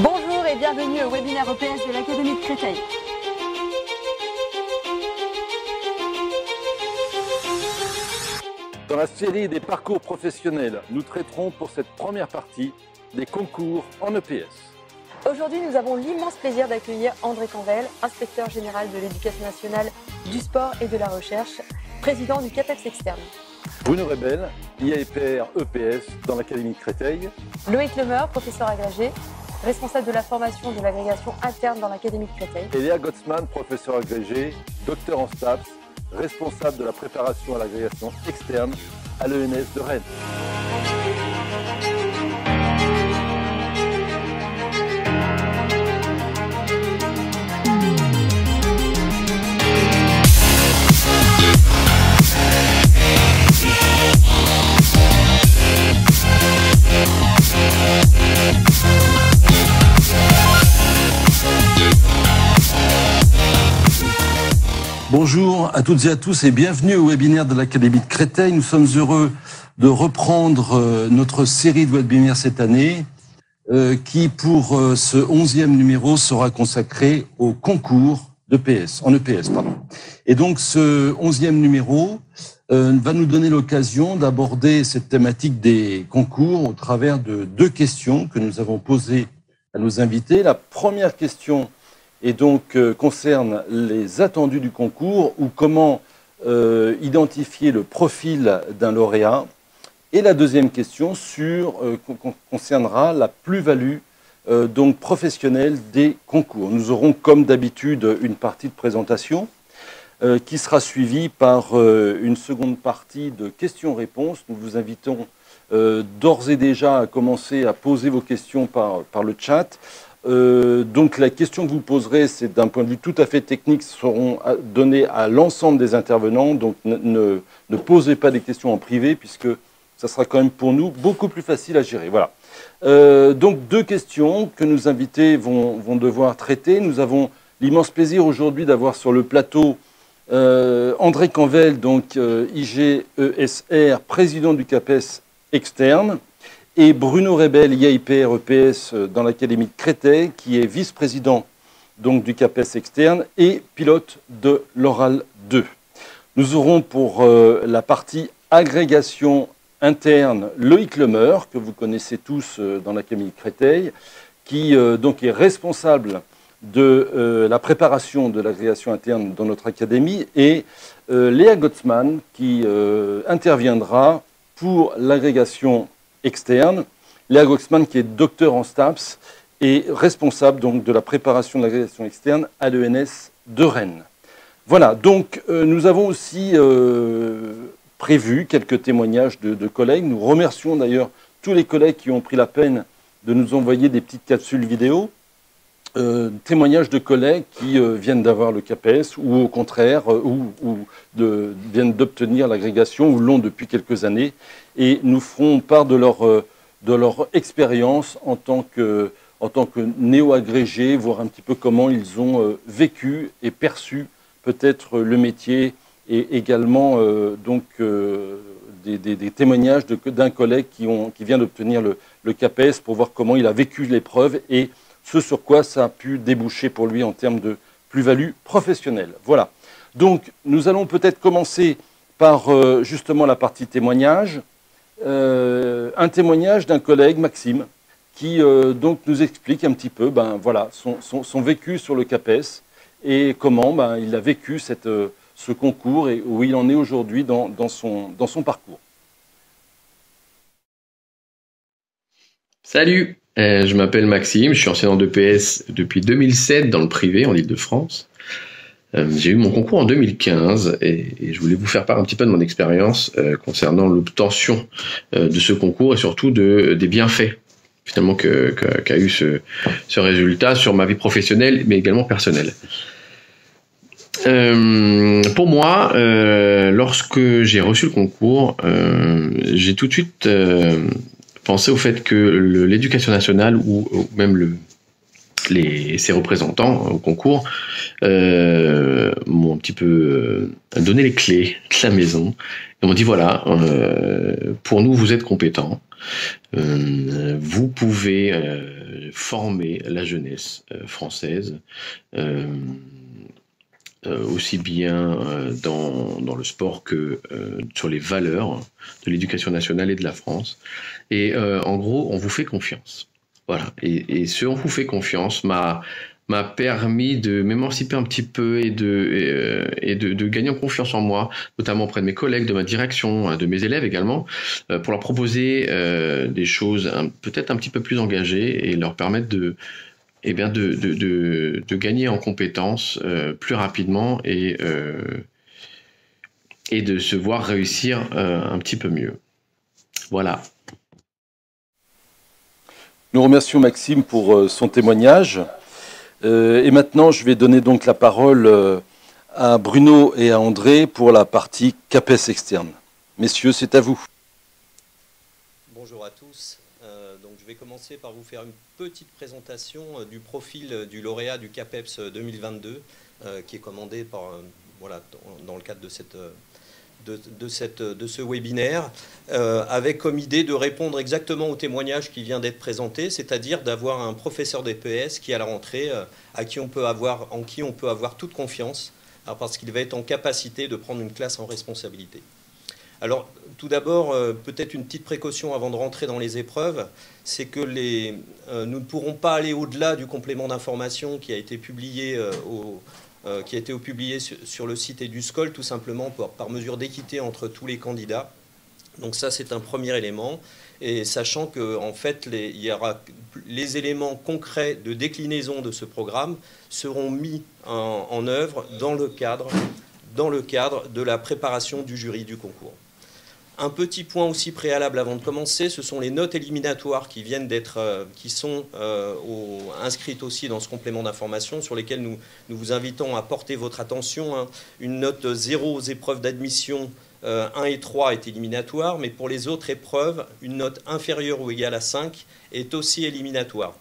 Bonjour et bienvenue au webinaire EPS de l'Académie de Créteil. Dans la série des parcours professionnels, nous traiterons pour cette première partie des concours en EPS. Aujourd'hui, nous avons l'immense plaisir d'accueillir André Canvel, inspecteur général de l'Éducation nationale, du sport et de la recherche, président du CAPES externe. Bruno Rebel, IAPR EPS dans l'Académie de Créteil. Loïc Lemer, professeur agrégé, responsable de la formation de l'agrégation interne dans l'Académie de Créteil. Et Léa Gottsman, professeur agrégé, docteur en STAPS, responsable de la préparation à l'agrégation externe à l'ENS de Rennes. Bonjour à toutes et à tous et bienvenue au webinaire de l'Académie de Créteil. Nous sommes heureux de reprendre notre série de webinaires cette année qui, pour ce 11e numéro, sera consacré au concours d'EPS, en EPS, pardon. Et donc, ce 11e numéro va nous donner l'occasion d'aborder cette thématique des concours au travers de deux questions que nous avons posées à nos invités. La première question et donc concerne les attendus du concours ou comment identifier le profil d'un lauréat. Et la deuxième question concernera la plus-value donc professionnelle des concours. Nous aurons comme d'habitude une partie de présentation qui sera suivie par une seconde partie de questions-réponses. Nous vous invitons d'ores et déjà à commencer à poser vos questions par le chat. Donc la question que vous poserez, c'est d'un point de vue tout à fait technique, seront données à l'ensemble des intervenants. Donc ne posez pas des questions en privé puisque ça sera quand même pour nous beaucoup plus facile à gérer. Voilà. Donc deux questions que nos invités vont devoir traiter. Nous avons l'immense plaisir aujourd'hui d'avoir sur le plateau André Canvel, donc IGESR, président du CAPES externe, et Bruno Rebel, IAPR EPS dans l'Académie de Créteil, qui est vice-président donc du CAPES externe et pilote de l'Oral 2. Nous aurons pour la partie agrégation interne Loïc Lemer, que vous connaissez tous dans l'Académie de Créteil, qui donc est responsable de la préparation de l'agrégation interne dans notre académie, et Léa Gottsman, qui interviendra pour l'agrégation externe. Léa Gottsman, qui est docteur en STAPS et responsable donc de la préparation de l'agrégation externe à l'ENS de Rennes. Voilà, donc nous avons aussi prévu quelques témoignages de collègues. Nous remercions d'ailleurs tous les collègues qui ont pris la peine de nous envoyer des petites capsules vidéo. Témoignages de collègues qui viennent d'avoir le CAPES ou au contraire viennent d'obtenir l'agrégation ou l'ont depuis quelques années et nous ferons part de leur expérience en tant que néo-agrégés, voir un petit peu comment ils ont vécu et perçu peut-être le métier et également des témoignages d'un collègue qui vient d'obtenir le CAPES pour voir comment il a vécu l'épreuve et ce sur quoi ça a pu déboucher pour lui en termes de plus-value professionnelle. Voilà. Donc, nous allons peut-être commencer par justement la partie témoignage. Un témoignage d'un collègue, Maxime, qui donc nous explique un petit peu voilà, son vécu sur le CAPES et comment il a vécu ce concours et où il en est aujourd'hui dans son parcours. Salut, je m'appelle Maxime, je suis enseignant d'EPS depuis 2007 dans le privé en Île-de-France. J'ai eu mon concours en 2015 et je voulais vous faire part un petit peu de mon expérience concernant l'obtention de ce concours et surtout des bienfaits finalement qu'a eu ce résultat sur ma vie professionnelle mais également personnelle. Pour moi, lorsque j'ai reçu le concours, j'ai tout de suite pensé au fait que l'éducation nationale ou même ses représentants au concours m'ont un petit peu donné les clés de la maison. Ils m'ont dit voilà, pour nous vous êtes compétents, vous pouvez former la jeunesse française, aussi bien dans le sport que sur les valeurs de l'éducation nationale et de la France. Et en gros, on vous fait confiance. Voilà. Et ce on vous fait confiance m'a permis de m'émanciper un petit peu et de gagner en confiance en moi, notamment auprès de mes collègues, de ma direction, de mes élèves également, pour leur proposer des choses peut-être un petit peu plus engagées et leur permettre de gagner en compétences plus rapidement et de se voir réussir un petit peu mieux. Voilà. Nous remercions Maxime pour son témoignage. Et maintenant, je vais donner donc la parole à Bruno et à André pour la partie CAPES externe. Messieurs, c'est à vous. Bonjour à tous. Donc, je vais commencer par vous faire une petite présentation du profil du lauréat du CAPEPS 2022 qui est commandé par, voilà, dans le cadre de ce webinaire, avec comme idée de répondre exactement au témoignage qui vient d'être présenté, c'est-à-dire d'avoir un professeur d'EPS qui, à la rentrée, en qui on peut avoir toute confiance, parce qu'il va être en capacité de prendre une classe en responsabilité. Alors, tout d'abord, peut-être une petite précaution avant de rentrer dans les épreuves, c'est que nous ne pourrons pas aller au-delà du complément d'information qui a été publié sur le site EduScol, tout simplement par mesure d'équité entre tous les candidats. Donc ça, c'est un premier élément. Et sachant que, en fait, les éléments concrets de déclinaison de ce programme seront mis en œuvre dans le cadre de la préparation du jury du concours. Un petit point aussi préalable avant de commencer, ce sont les notes éliminatoires qui sont inscrites aussi dans ce complément d'information, sur lesquelles nous vous invitons à porter votre attention. Hein. Une note 0 aux épreuves d'admission 1 et 3 est éliminatoire, mais pour les autres épreuves, une note inférieure ou égale à 5 est aussi éliminatoire.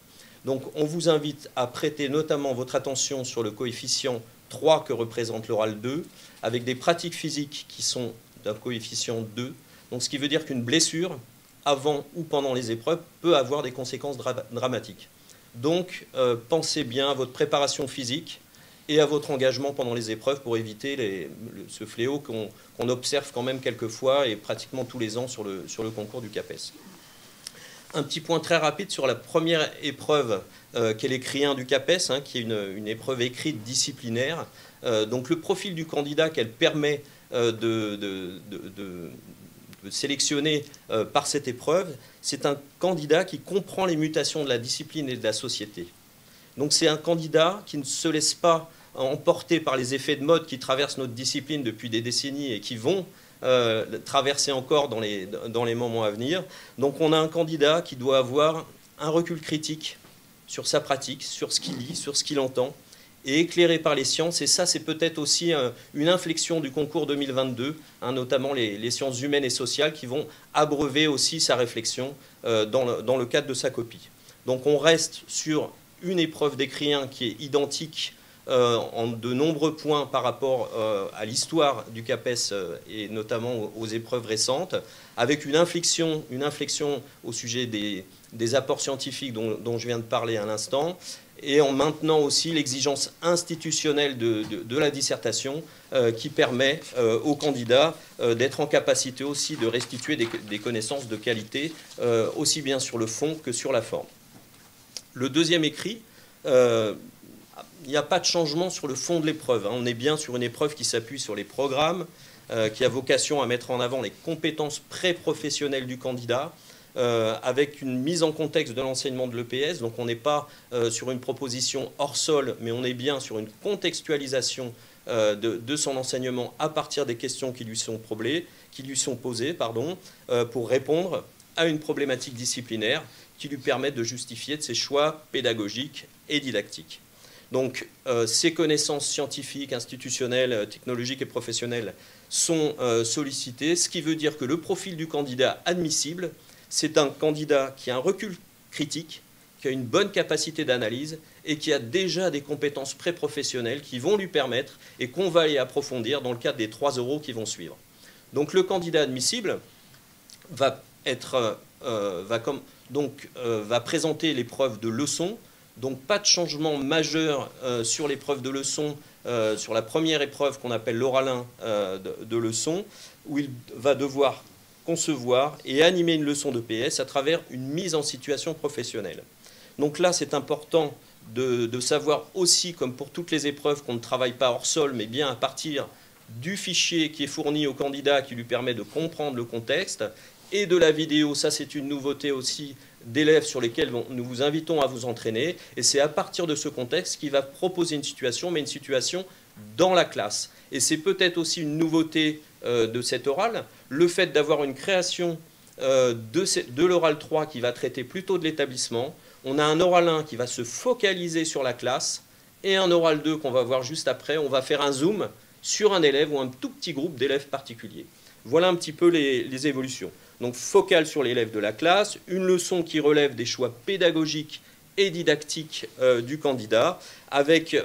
Donc on vous invite à prêter notamment votre attention sur le coefficient 3 que représente l'oral 2, avec des pratiques physiques qui sont d'un coefficient 2. Donc, ce qui veut dire qu'une blessure, avant ou pendant les épreuves, peut avoir des conséquences dramatiques. Donc, pensez bien à votre préparation physique et à votre engagement pendant les épreuves pour éviter ce fléau qu'on observe quand même quelquefois et pratiquement tous les ans sur le concours du CAPES. Un petit point très rapide sur la première épreuve qu'est l'écrit 1 du CAPES, hein, qui est une épreuve écrite disciplinaire. Donc, le profil du candidat qu'elle permet de sélectionné par cette épreuve, c'est un candidat qui comprend les mutations de la discipline et de la société. Donc c'est un candidat qui ne se laisse pas emporter par les effets de mode qui traversent notre discipline depuis des décennies et qui vont traverser encore dans les moments à venir. Donc on a un candidat qui doit avoir un recul critique sur sa pratique, sur ce qu'il lit, sur ce qu'il entend, et éclairé par les sciences. Et ça, c'est peut-être aussi une inflexion du concours 2022, hein, notamment les sciences humaines et sociales qui vont abreuver aussi sa réflexion dans le cadre de sa copie. Donc on reste sur une épreuve d'écrit 1 qui est identique en de nombreux points par rapport à l'histoire du CAPES et notamment aux épreuves récentes, avec une inflexion au sujet des apports scientifiques dont je viens de parler à l'instant, et en maintenant aussi l'exigence institutionnelle de la dissertation qui permet aux candidats d'être en capacité aussi de restituer des connaissances de qualité, aussi bien sur le fond que sur la forme. Le deuxième écrit, il n'y a pas de changement sur le fond de l'épreuve. Hein. On est bien sur une épreuve qui s'appuie sur les programmes, qui a vocation à mettre en avant les compétences pré-professionnelles du candidat, avec une mise en contexte de l'enseignement de l'EPS. Donc on n'est pas sur une proposition hors sol, mais on est bien sur une contextualisation de son enseignement à partir des questions qui lui sont posées, pour répondre à une problématique disciplinaire qui lui permet de justifier de ses choix pédagogiques et didactiques. Donc ces connaissances scientifiques, institutionnelles, technologiques et professionnelles sont sollicitées, ce qui veut dire que le profil du candidat admissible, c'est un candidat qui a un recul critique, qui a une bonne capacité d'analyse et qui a déjà des compétences pré-professionnelles qui vont lui permettre et qu'on va aller approfondir dans le cadre des 3 oraux qui vont suivre. Donc le candidat admissible va donc, va présenter l'épreuve de leçon. Donc pas de changement majeur sur l'épreuve de leçon, sur la première épreuve qu'on appelle l'oral 1 de leçon, où il va devoir concevoir et animer une leçon de PS à travers une mise en situation professionnelle. Donc là, c'est important de savoir aussi, comme pour toutes les épreuves, qu'on ne travaille pas hors sol, mais bien à partir du fichier qui est fourni au candidat, qui lui permet de comprendre le contexte, et de la vidéo. Ça, c'est une nouveauté aussi d'élèves sur lesquels nous vous invitons à vous entraîner. Et c'est à partir de ce contexte qu'il va proposer une situation, mais une situation dans la classe. Et c'est peut-être aussi une nouveauté de cet oral, le fait d'avoir une création de l'oral 3 qui va traiter plutôt de l'établissement. On a un oral 1 qui va se focaliser sur la classe et un oral 2 qu'on va voir juste après. On va faire un zoom sur un élève ou un tout petit groupe d'élèves particuliers. Voilà un petit peu les évolutions. Donc focal sur l'élève de la classe, une leçon qui relève des choix pédagogiques et didactiques du candidat, avec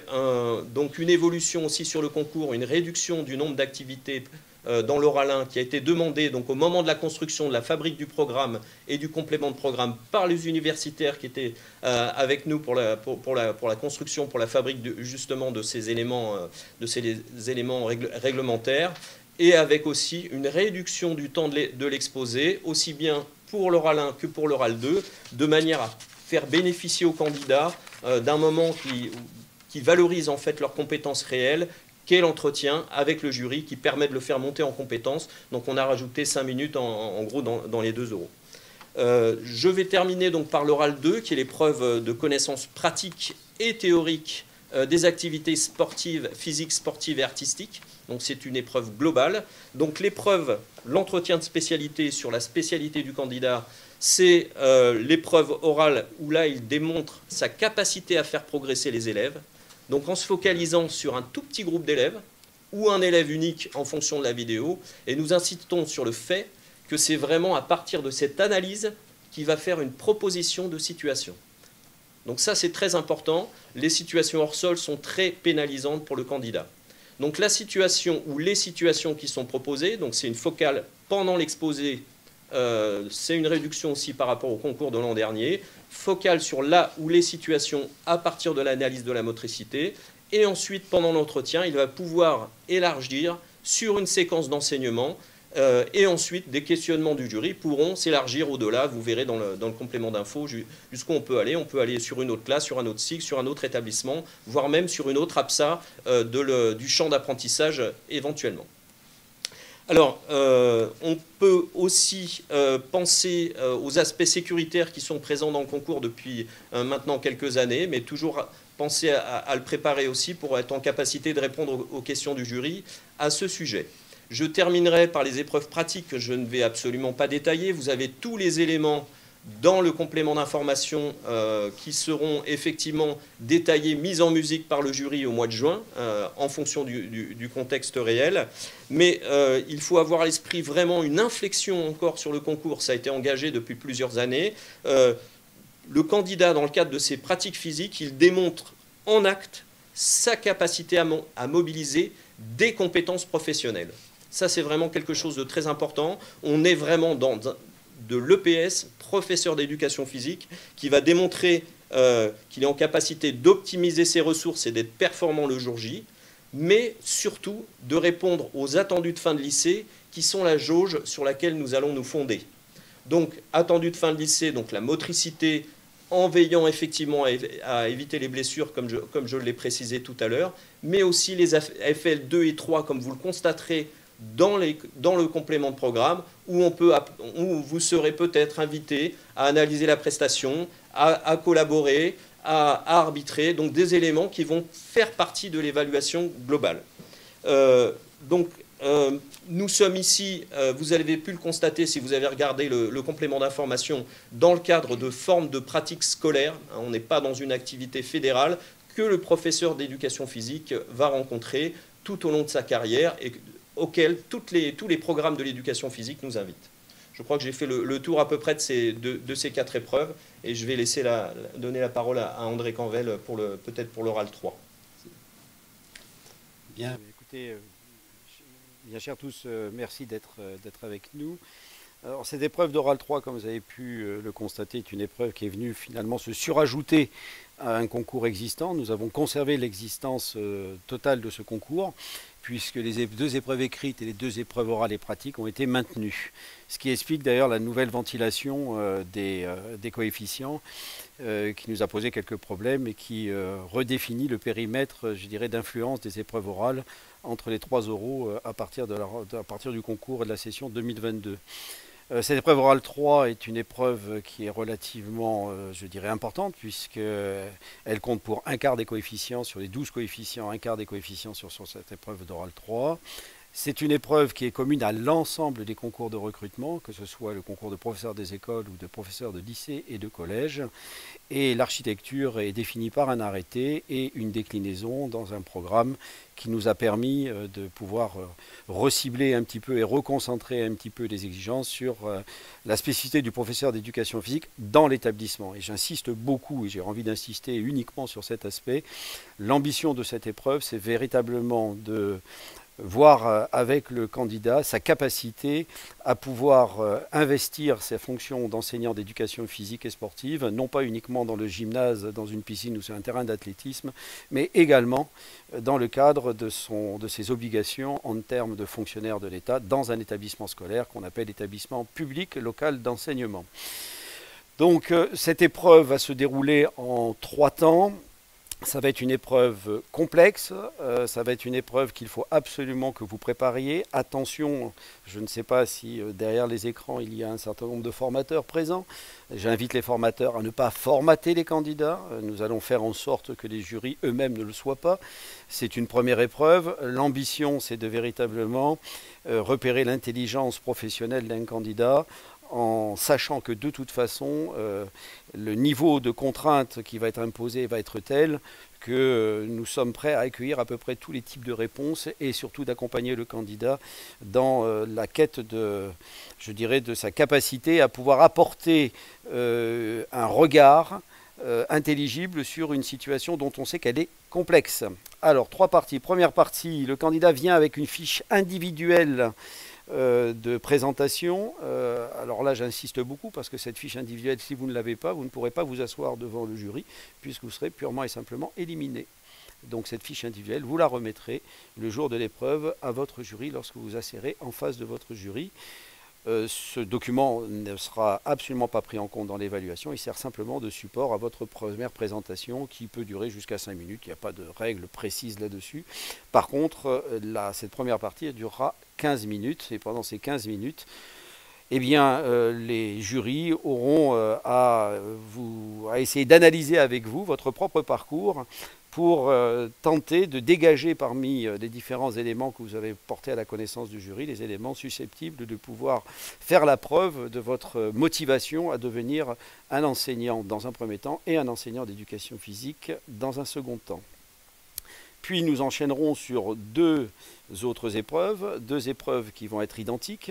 donc une évolution aussi sur le concours, une réduction du nombre d'activités dans l'oral 1 qui a été demandé donc, au moment de la construction de la fabrique du programme et du complément de programme par les universitaires qui étaient avec nous pour la construction, pour la fabrique justement de ces éléments réglementaires, et avec aussi une réduction du temps de l'exposé, aussi bien pour l'oral 1 que pour l'oral 2, de manière à faire bénéficier aux candidats d'un moment qui valorise en fait leurs compétences réelles, qu'est l'entretien avec le jury, qui permet de le faire monter en compétences. Donc on a rajouté 5 minutes en gros dans les 2 euros. Je vais terminer donc par l'oral 2, qui est l'épreuve de connaissances pratiques et théoriques des activités sportives, physiques, sportives et artistiques. Donc c'est une épreuve globale. Donc l'épreuve, l'entretien de spécialité sur la spécialité du candidat, c'est l'épreuve orale où là il démontre sa capacité à faire progresser les élèves. Donc en se focalisant sur un tout petit groupe d'élèves ou un élève unique en fonction de la vidéo, et nous insistons sur le fait que c'est vraiment à partir de cette analyse qu'il va faire une proposition de situation. Donc ça c'est très important, les situations hors sol sont très pénalisantes pour le candidat. Donc la situation ou les situations qui sont proposées, donc c'est une focale pendant l'exposé, c'est une réduction aussi par rapport au concours de l'an dernier, focale sur là ou les situations à partir de l'analyse de la motricité, et ensuite pendant l'entretien, il va pouvoir élargir sur une séquence d'enseignement, et ensuite des questionnements du jury pourront s'élargir au-delà, vous verrez dans le complément d'info jusqu'où on peut aller sur une autre classe, sur un autre cycle, sur un autre établissement, voire même sur une autre APSA du champ d'apprentissage éventuellement. Alors, on peut aussi penser aux aspects sécuritaires qui sont présents dans le concours depuis maintenant quelques années, mais toujours penser à le préparer aussi pour être en capacité de répondre aux questions du jury à ce sujet. Je terminerai par les épreuves pratiques que je ne vais absolument pas détailler. Vous avez tous les éléments dans le complément d'information qui seront effectivement détaillés, mis en musique par le jury au mois de juin, en fonction du contexte réel. Mais il faut avoir à l'esprit vraiment une inflexion encore sur le concours. Ça a été engagé depuis plusieurs années. Le candidat, dans le cadre de ses pratiques physiques, il démontre en acte sa capacité à mobiliser des compétences professionnelles. Ça, c'est vraiment quelque chose de très important. On est vraiment dans de l'EPS, professeur d'éducation physique, qui va démontrer qu'il est en capacité d'optimiser ses ressources et d'être performant le jour J, mais surtout de répondre aux attendus de fin de lycée, qui sont la jauge sur laquelle nous allons nous fonder. Donc, attendus de fin de lycée, donc la motricité, en veillant effectivement à éviter les blessures, comme je l'ai précisé tout à l'heure, mais aussi les FL2 et 3, comme vous le constaterez dans le complément de programme, où vous serez peut-être invité à analyser la prestation, à collaborer, à arbitrer, donc des éléments qui vont faire partie de l'évaluation globale. Nous sommes ici, vous avez pu le constater si vous avez regardé le complément d'information, dans le cadre de formes de pratiques scolaires. On n'est pas dans une activité fédérale que le professeur d'éducation physique va rencontrer tout au long de sa carrière et auquel tous les programmes de l'éducation physique nous invitent. Je crois que j'ai fait le tour à peu près de ces 4 épreuves et je vais donner la parole à André Canvel peut-être pour l'oral 3. Bien, écoutez, bien chers tous, merci d'être avec nous. Alors, cette épreuve d'oral 3, comme vous avez pu le constater, est une épreuve qui est venue finalement se surajouter à un concours existant. Nous avons conservé l'existence totale de ce concours, puisque les deux épreuves écrites et les deux épreuves orales et pratiques ont été maintenues. Ce qui explique d'ailleurs la nouvelle ventilation des coefficients qui nous a posé quelques problèmes et qui redéfinit le périmètre, je dirais, d'influence des épreuves orales entre les 3 oraux à partir du concours et de la session 2022. Cette épreuve orale 3 est une épreuve qui est relativement, je dirais, importante, puisqu'elle compte pour un quart des coefficients sur les 12 coefficients, un quart des coefficients sur cette épreuve d'oral 3. C'est une épreuve qui est commune à l'ensemble des concours de recrutement, que ce soit le concours de professeurs des écoles ou de professeurs de lycée et de collège. Et l'architecture est définie par un arrêté et une déclinaison dans un programme qui nous a permis de pouvoir recibler un petit peu et reconcentrer un petit peu les exigences sur la spécificité du professeur d'éducation physique dans l'établissement. Et j'insiste beaucoup, et j'ai envie d'insister uniquement sur cet aspect. L'ambition de cette épreuve, c'est véritablement de voir avec le candidat sa capacité à pouvoir investir ses fonctions d'enseignant d'éducation physique et sportive, non pas uniquement dans le gymnase, dans une piscine ou sur un terrain d'athlétisme, mais également dans le cadre de ses obligations en termes de fonctionnaire de l'État dans un établissement scolaire qu'on appelle établissement public local d'enseignement. Donc cette épreuve va se dérouler en 3 temps. Ça va être une épreuve complexe, ça va être une épreuve qu'il faut absolument que vous prépariez. Attention, je ne sais pas si derrière les écrans il y a un certain nombre de formateurs présents. J'invite les formateurs à ne pas formater les candidats. Nous allons faire en sorte que les jurys eux-mêmes ne le soient pas. C'est une première épreuve. L'ambition, c'est de véritablement repérer l'intelligence professionnelle d'un candidat, en sachant que de toute façon, le niveau de contrainte qui va être imposé va être tel que nous sommes prêts à accueillir à peu près tous les types de réponses et surtout d'accompagner le candidat dans la quête de, je dirais, de sa capacité à pouvoir apporter un regard intelligible sur une situation dont on sait qu'elle est complexe. Alors, 3 parties. Première partie, le candidat vient avec une fiche individuelle de présentation. Alors là, j'insiste beaucoup parce que cette fiche individuelle, si vous ne l'avez pas, vous ne pourrez pas vous asseoir devant le jury puisque vous serez purement et simplement éliminé. Donc cette fiche individuelle, vous la remettrez le jour de l'épreuve à votre jury lorsque vous asserrez en face de votre jury. Ce document ne sera absolument pas pris en compte dans l'évaluation, il sert simplement de support à votre première présentation qui peut durer jusqu'à 5 minutes, il n'y a pas de règle précise là-dessus. Par contre, cette première partie elle durera 15 minutes et pendant ces 15 minutes, eh bien, les jurys auront à essayer d'analyser avec vous votre propre parcours pour tenter de dégager parmi les différents éléments que vous avez portés à la connaissance du jury, les éléments susceptibles de pouvoir faire la preuve de votre motivation à devenir un enseignant dans un premier temps et un enseignant d'éducation physique dans un second temps. Puis nous enchaînerons sur 2 autres épreuves, 2 épreuves qui vont être identiques,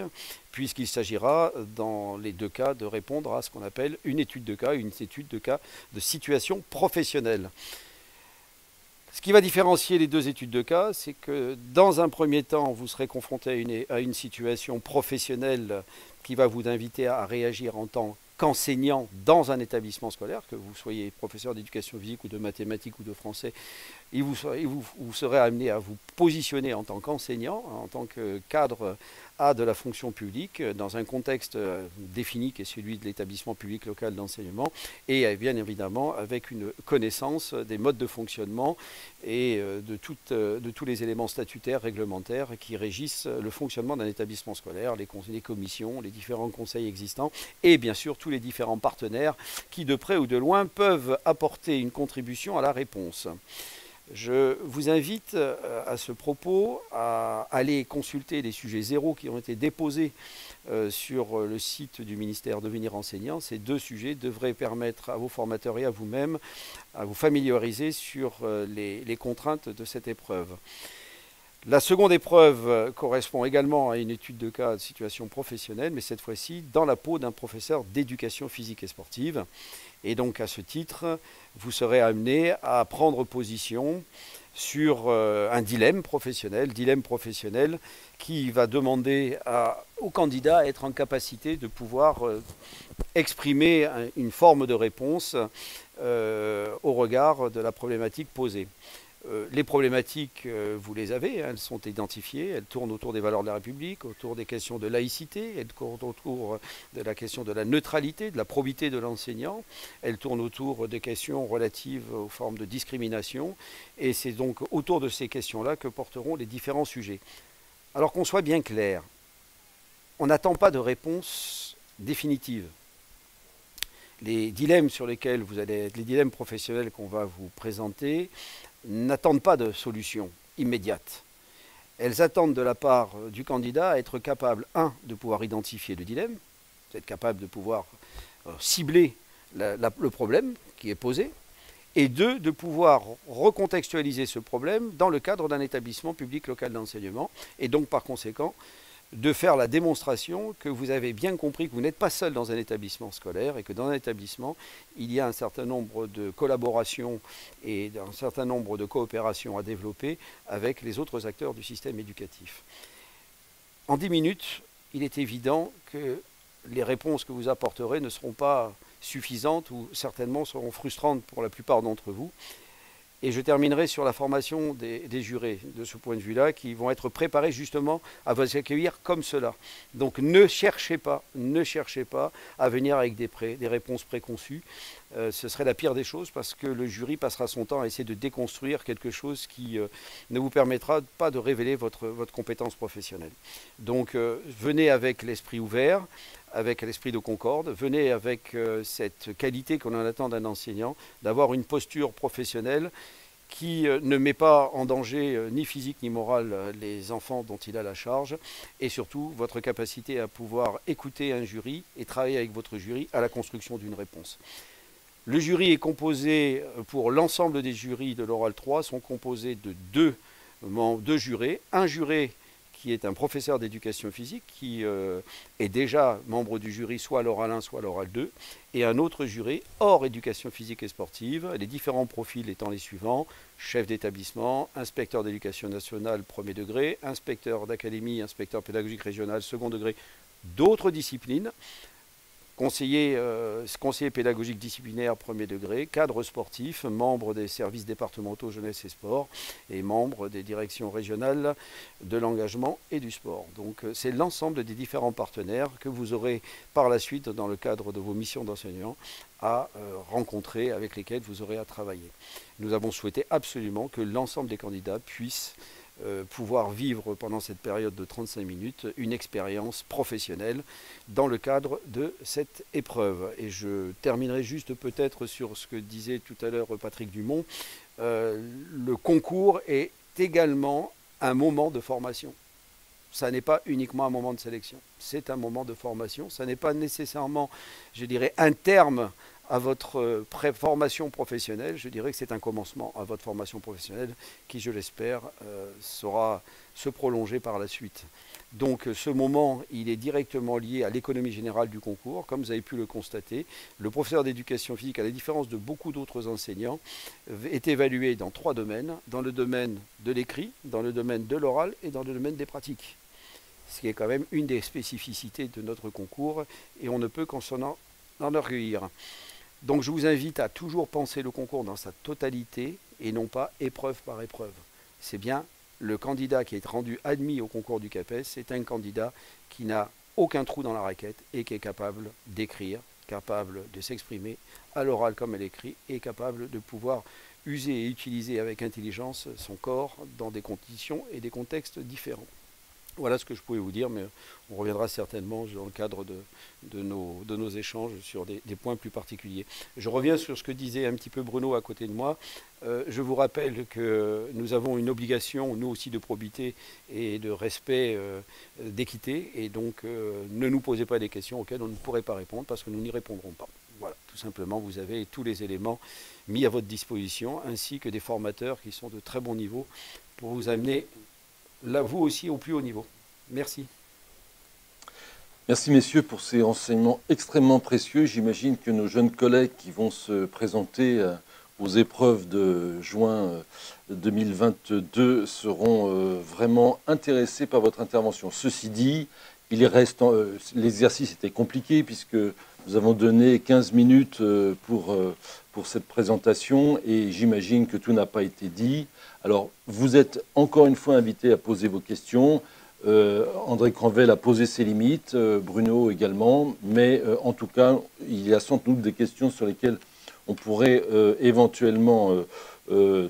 puisqu'il s'agira dans les 2 cas de répondre à ce qu'on appelle une étude de cas de situation professionnelle. Ce qui va différencier les 2 études de cas, c'est que dans un premier temps, vous serez confronté à une situation professionnelle qui va vous inviter à réagir en tant qu'enseignant dans un établissement scolaire, que vous soyez professeur d'éducation physique ou de mathématiques ou de français, et vous serez amené à vous positionner en tant qu'enseignant, en tant que cadre A de la fonction publique, dans un contexte défini qui est celui de l'établissement public local d'enseignement, et bien évidemment avec une connaissance des modes de fonctionnement et de tous les éléments statutaires, réglementaires qui régissent le fonctionnement d'un établissement scolaire, les commissions, les différents conseils existants, et bien sûr tous les différents partenaires qui de près ou de loin peuvent apporter une contribution à la réponse. Je vous invite à ce propos à aller consulter les sujets 0 qui ont été déposés sur le site du ministère Devenir enseignant. Ces 2 sujets devraient permettre à vos formateurs et à vous-même à vous familiariser sur les contraintes de cette épreuve. La seconde épreuve correspond également à une étude de cas de situation professionnelle, mais cette fois-ci dans la peau d'un professeur d'éducation physique et sportive. Et donc à ce titre, vous serez amené à prendre position sur un dilemme professionnel qui va demander au candidat à être en capacité de pouvoir exprimer une forme de réponse au regard de la problématique posée. Les problématiques, vous les avez, elles sont identifiées, elles tournent autour des valeurs de la République, autour des questions de laïcité, elles tournent autour de la question de la neutralité, de la probité de l'enseignant, elles tournent autour des questions relatives aux formes de discrimination, et c'est donc autour de ces questions-là que porteront les différents sujets. Alors qu'on soit bien clair, on n'attend pas de réponse définitive. Les dilemmes sur lesquels les dilemmes professionnels qu'on va vous présenter, n'attendent pas de solution immédiate. Elles attendent de la part du candidat à être capable, de pouvoir identifier le dilemme, d'être capable de pouvoir cibler le problème qui est posé, et de pouvoir recontextualiser ce problème dans le cadre d'un établissement public local d'enseignement, et donc par conséquent, de faire la démonstration que vous avez bien compris que vous n'êtes pas seul dans un établissement scolaire et que dans un établissement, il y a un certain nombre de collaborations et un certain nombre de coopérations à développer avec les autres acteurs du système éducatif. En 10 minutes, il est évident que les réponses que vous apporterez ne seront pas suffisantes ou certainement seront frustrantes pour la plupart d'entre vous. Et je terminerai sur la formation des jurés, de ce point de vue-là, qui vont être préparés justement à vous accueillir comme cela. Donc ne cherchez pas à venir avec des réponses préconçues. Ce serait la pire des choses parce que le jury passera son temps à essayer de déconstruire quelque chose qui ne vous permettra pas de révéler votre compétence professionnelle. Donc venez avec l'esprit ouvert, avec l'esprit de concorde, venez avec cette qualité qu'on en attend d'un enseignant, d'avoir une posture professionnelle qui ne met pas en danger ni physique ni moral les enfants dont il a la charge, et surtout votre capacité à pouvoir écouter un jury et travailler avec votre jury à la construction d'une réponse. Le jury est composé, pour l'ensemble des jurys de l'oral 3, sont composés de deux jurés. Un juré qui est un professeur d'éducation physique, qui est déjà membre du jury soit à l'oral 1, soit à l'oral 2, et un autre juré hors éducation physique et sportive, les différents profils étant les suivants: chef d'établissement, inspecteur d'éducation nationale premier degré, inspecteur d'académie, inspecteur pédagogique régional second degré, d'autres disciplines, conseiller pédagogique disciplinaire premier degré, cadre sportif, membre des services départementaux jeunesse et sport et membre des directions régionales de l'engagement et du sport. Donc c'est l'ensemble des différents partenaires que vous aurez par la suite dans le cadre de vos missions d'enseignant à rencontrer, avec lesquels vous aurez à travailler. Nous avons souhaité absolument que l'ensemble des candidats puissent pouvoir vivre pendant cette période de 35 minutes une expérience professionnelle dans le cadre de cette épreuve. Et je terminerai juste peut-être sur ce que disait tout à l'heure Patrick Dumont. Le concours est également un moment de formation. Ça n'est pas uniquement un moment de sélection, c'est un moment de formation. Ça n'est pas nécessairement, je dirais, un terme à votre formation professionnelle. Je dirais que c'est un commencement à votre formation professionnelle qui, je l'espère, saura se prolonger par la suite. Donc ce moment, il est directement lié à l'économie générale du concours. Comme vous avez pu le constater, le professeur d'éducation physique, à la différence de beaucoup d'autres enseignants, est évalué dans 3 domaines: dans le domaine de l'écrit, dans le domaine de l'oral et dans le domaine des pratiques. Ce qui est quand même une des spécificités de notre concours, et on ne peut qu'en s'en enorgueillir. Donc je vous invite à toujours penser le concours dans sa totalité et non pas épreuve par épreuve. C'est bien le candidat qui est rendu admis au concours du CAPES, c'est un candidat qui n'a aucun trou dans la raquette et qui est capable d'écrire, capable de s'exprimer à l'oral comme à l'écrit, et capable de pouvoir user et utiliser avec intelligence son corps dans des conditions et des contextes différents. Voilà ce que je pouvais vous dire, mais on reviendra certainement dans le cadre de nos échanges sur des points plus particuliers. Je reviens sur ce que disait un petit peu Bruno à côté de moi. Je vous rappelle que nous avons une obligation, nous aussi, de probité et de respect, d'équité, et donc ne nous posez pas des questions auxquelles on ne pourrait pas répondre parce que nous n'y répondrons pas. Voilà, tout simplement, vous avez tous les éléments mis à votre disposition, ainsi que des formateurs qui sont de très bon niveau pour vous amener là, vous aussi, au plus haut niveau. Merci. Merci, messieurs, pour ces renseignements extrêmement précieux. J'imagine que nos jeunes collègues qui vont se présenter aux épreuves de juin 2022 seront vraiment intéressés par votre intervention. Ceci dit, l'exercice était compliqué puisque nous avons donné 15 minutes pour cette présentation et j'imagine que tout n'a pas été dit. Alors, vous êtes encore une fois invités à poser vos questions. André Cranvel a posé ses limites, Bruno également, mais en tout cas, il y a sans doute des questions sur lesquelles on pourrait éventuellement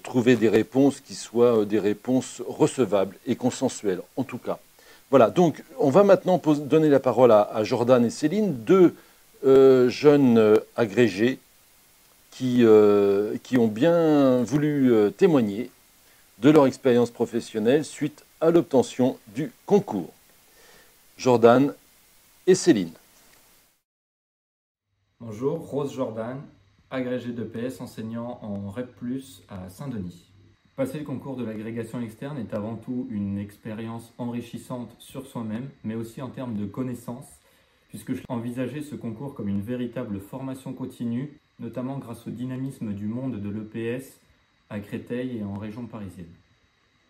trouver des réponses qui soient des réponses recevables et consensuelles, en tout cas. Voilà, donc on va maintenant donner la parole à Jordan et Céline, deux jeunes agrégés qui ont bien voulu témoigner de leur expérience professionnelle suite à l'obtention du concours. Jordan et Céline. Bonjour, Rose Jordan, agrégé d'EPS enseignant en REP+, à Saint-Denis. Passer le concours de l'agrégation externe est avant tout une expérience enrichissante sur soi-même, mais aussi en termes de connaissances, puisque je envisageais ce concours comme une véritable formation continue, notamment grâce au dynamisme du monde de l'EPS à Créteil et en région parisienne.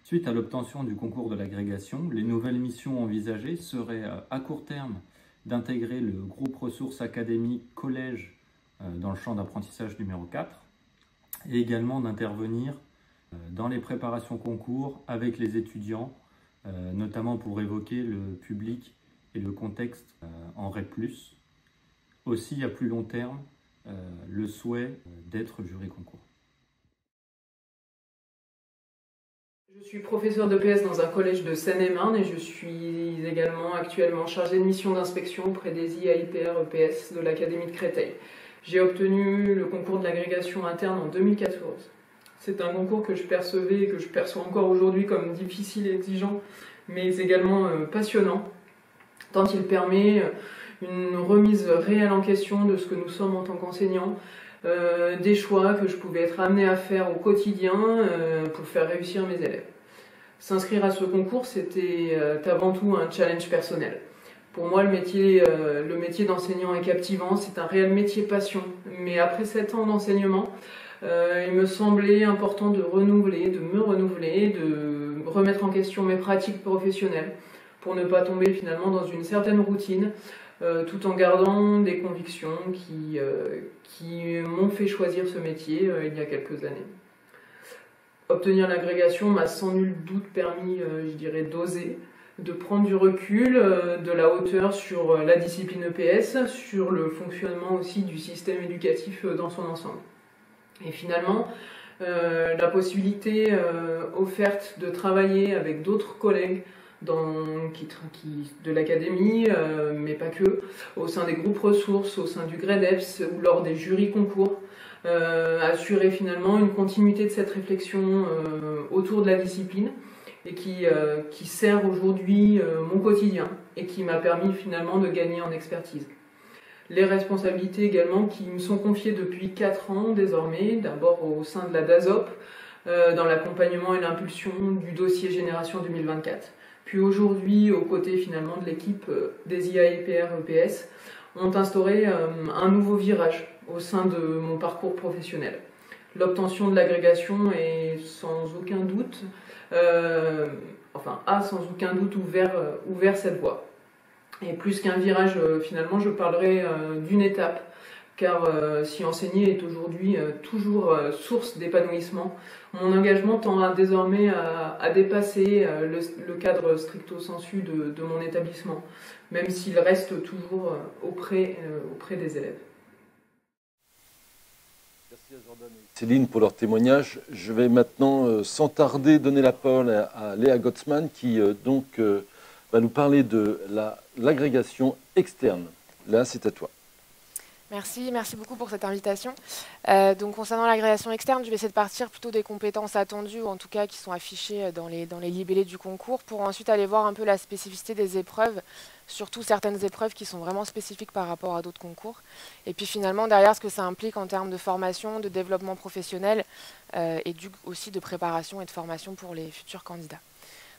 Suite à l'obtention du concours de l'agrégation, les nouvelles missions envisagées seraient à court terme d'intégrer le groupe ressources académiques collège dans le champ d'apprentissage numéro 4 et également d'intervenir dans les préparations concours avec les étudiants, notamment pour évoquer le public et le contexte en REP+. Aussi à plus long terme, le souhait d'être jury concours. Je suis professeur d'EPS dans un collège de Seine-et-Marne et je suis également actuellement chargée de mission d'inspection auprès des IAIPR EPS de l'Académie de Créteil. J'ai obtenu le concours de l'agrégation interne en 2014. C'est un concours que je percevais et que je perçois encore aujourd'hui comme difficile et exigeant, mais également passionnant, tant il permet une remise réelle en question de ce que nous sommes en tant qu'enseignants, des choix que je pouvais être amenée à faire au quotidien pour faire réussir mes élèves. S'inscrire à ce concours, c'était avant tout un challenge personnel. Pour moi, le métier d'enseignant est captivant, c'est un réel métier passion. Mais après 7 ans d'enseignement, il me semblait important de me renouveler, de remettre en question mes pratiques professionnelles pour ne pas tomber finalement dans une certaine routine, tout en gardant des convictions qui m'ont fait choisir ce métier il y a quelques années. Obtenir l'agrégation m'a sans nul doute permis, je dirais, d'oser, de prendre du recul, de la hauteur sur la discipline EPS, sur le fonctionnement aussi du système éducatif dans son ensemble. Et finalement, la possibilité offerte de travailler avec d'autres collègues de l'académie, mais pas que, au sein des groupes ressources, au sein du GREDEPS ou lors des jurys concours, assurer finalement une continuité de cette réflexion autour de la discipline et qui sert aujourd'hui mon quotidien et qui m'a permis finalement de gagner en expertise. Les responsabilités également qui me sont confiées depuis 4 ans désormais, d'abord au sein de la DASOP, dans l'accompagnement et l'impulsion du dossier Génération 2024, puis aujourd'hui aux côtés finalement de l'équipe des IAIPR EPS, ont instauré un nouveau virage au sein de mon parcours professionnel. L'obtention de l'agrégation est sans aucun doute, a sans aucun doute ouvert cette voie. Et plus qu'un virage, finalement, je parlerai d'une étape, car si enseigner est aujourd'hui toujours source d'épanouissement, mon engagement tend désormais à dépasser le cadre stricto sensu de mon établissement, même s'il reste toujours auprès des élèves. Merci à Jordan et Céline pour leur témoignage. Je vais maintenant, sans tarder, donner la parole à Léa Gottsman qui va nous parler de l'agrégation externe. Léa, c'est à toi. Merci beaucoup pour cette invitation. Donc concernant l'agrégation externe, je vais essayer de partir plutôt des compétences attendues, ou en tout cas qui sont affichées dans les libellés du concours, pour ensuite aller voir un peu la spécificité des épreuves, surtout certaines épreuves qui sont vraiment spécifiques par rapport à d'autres concours. Et puis finalement derrière ce que ça implique en termes de formation, de développement professionnel et aussi de préparation et de formation pour les futurs candidats.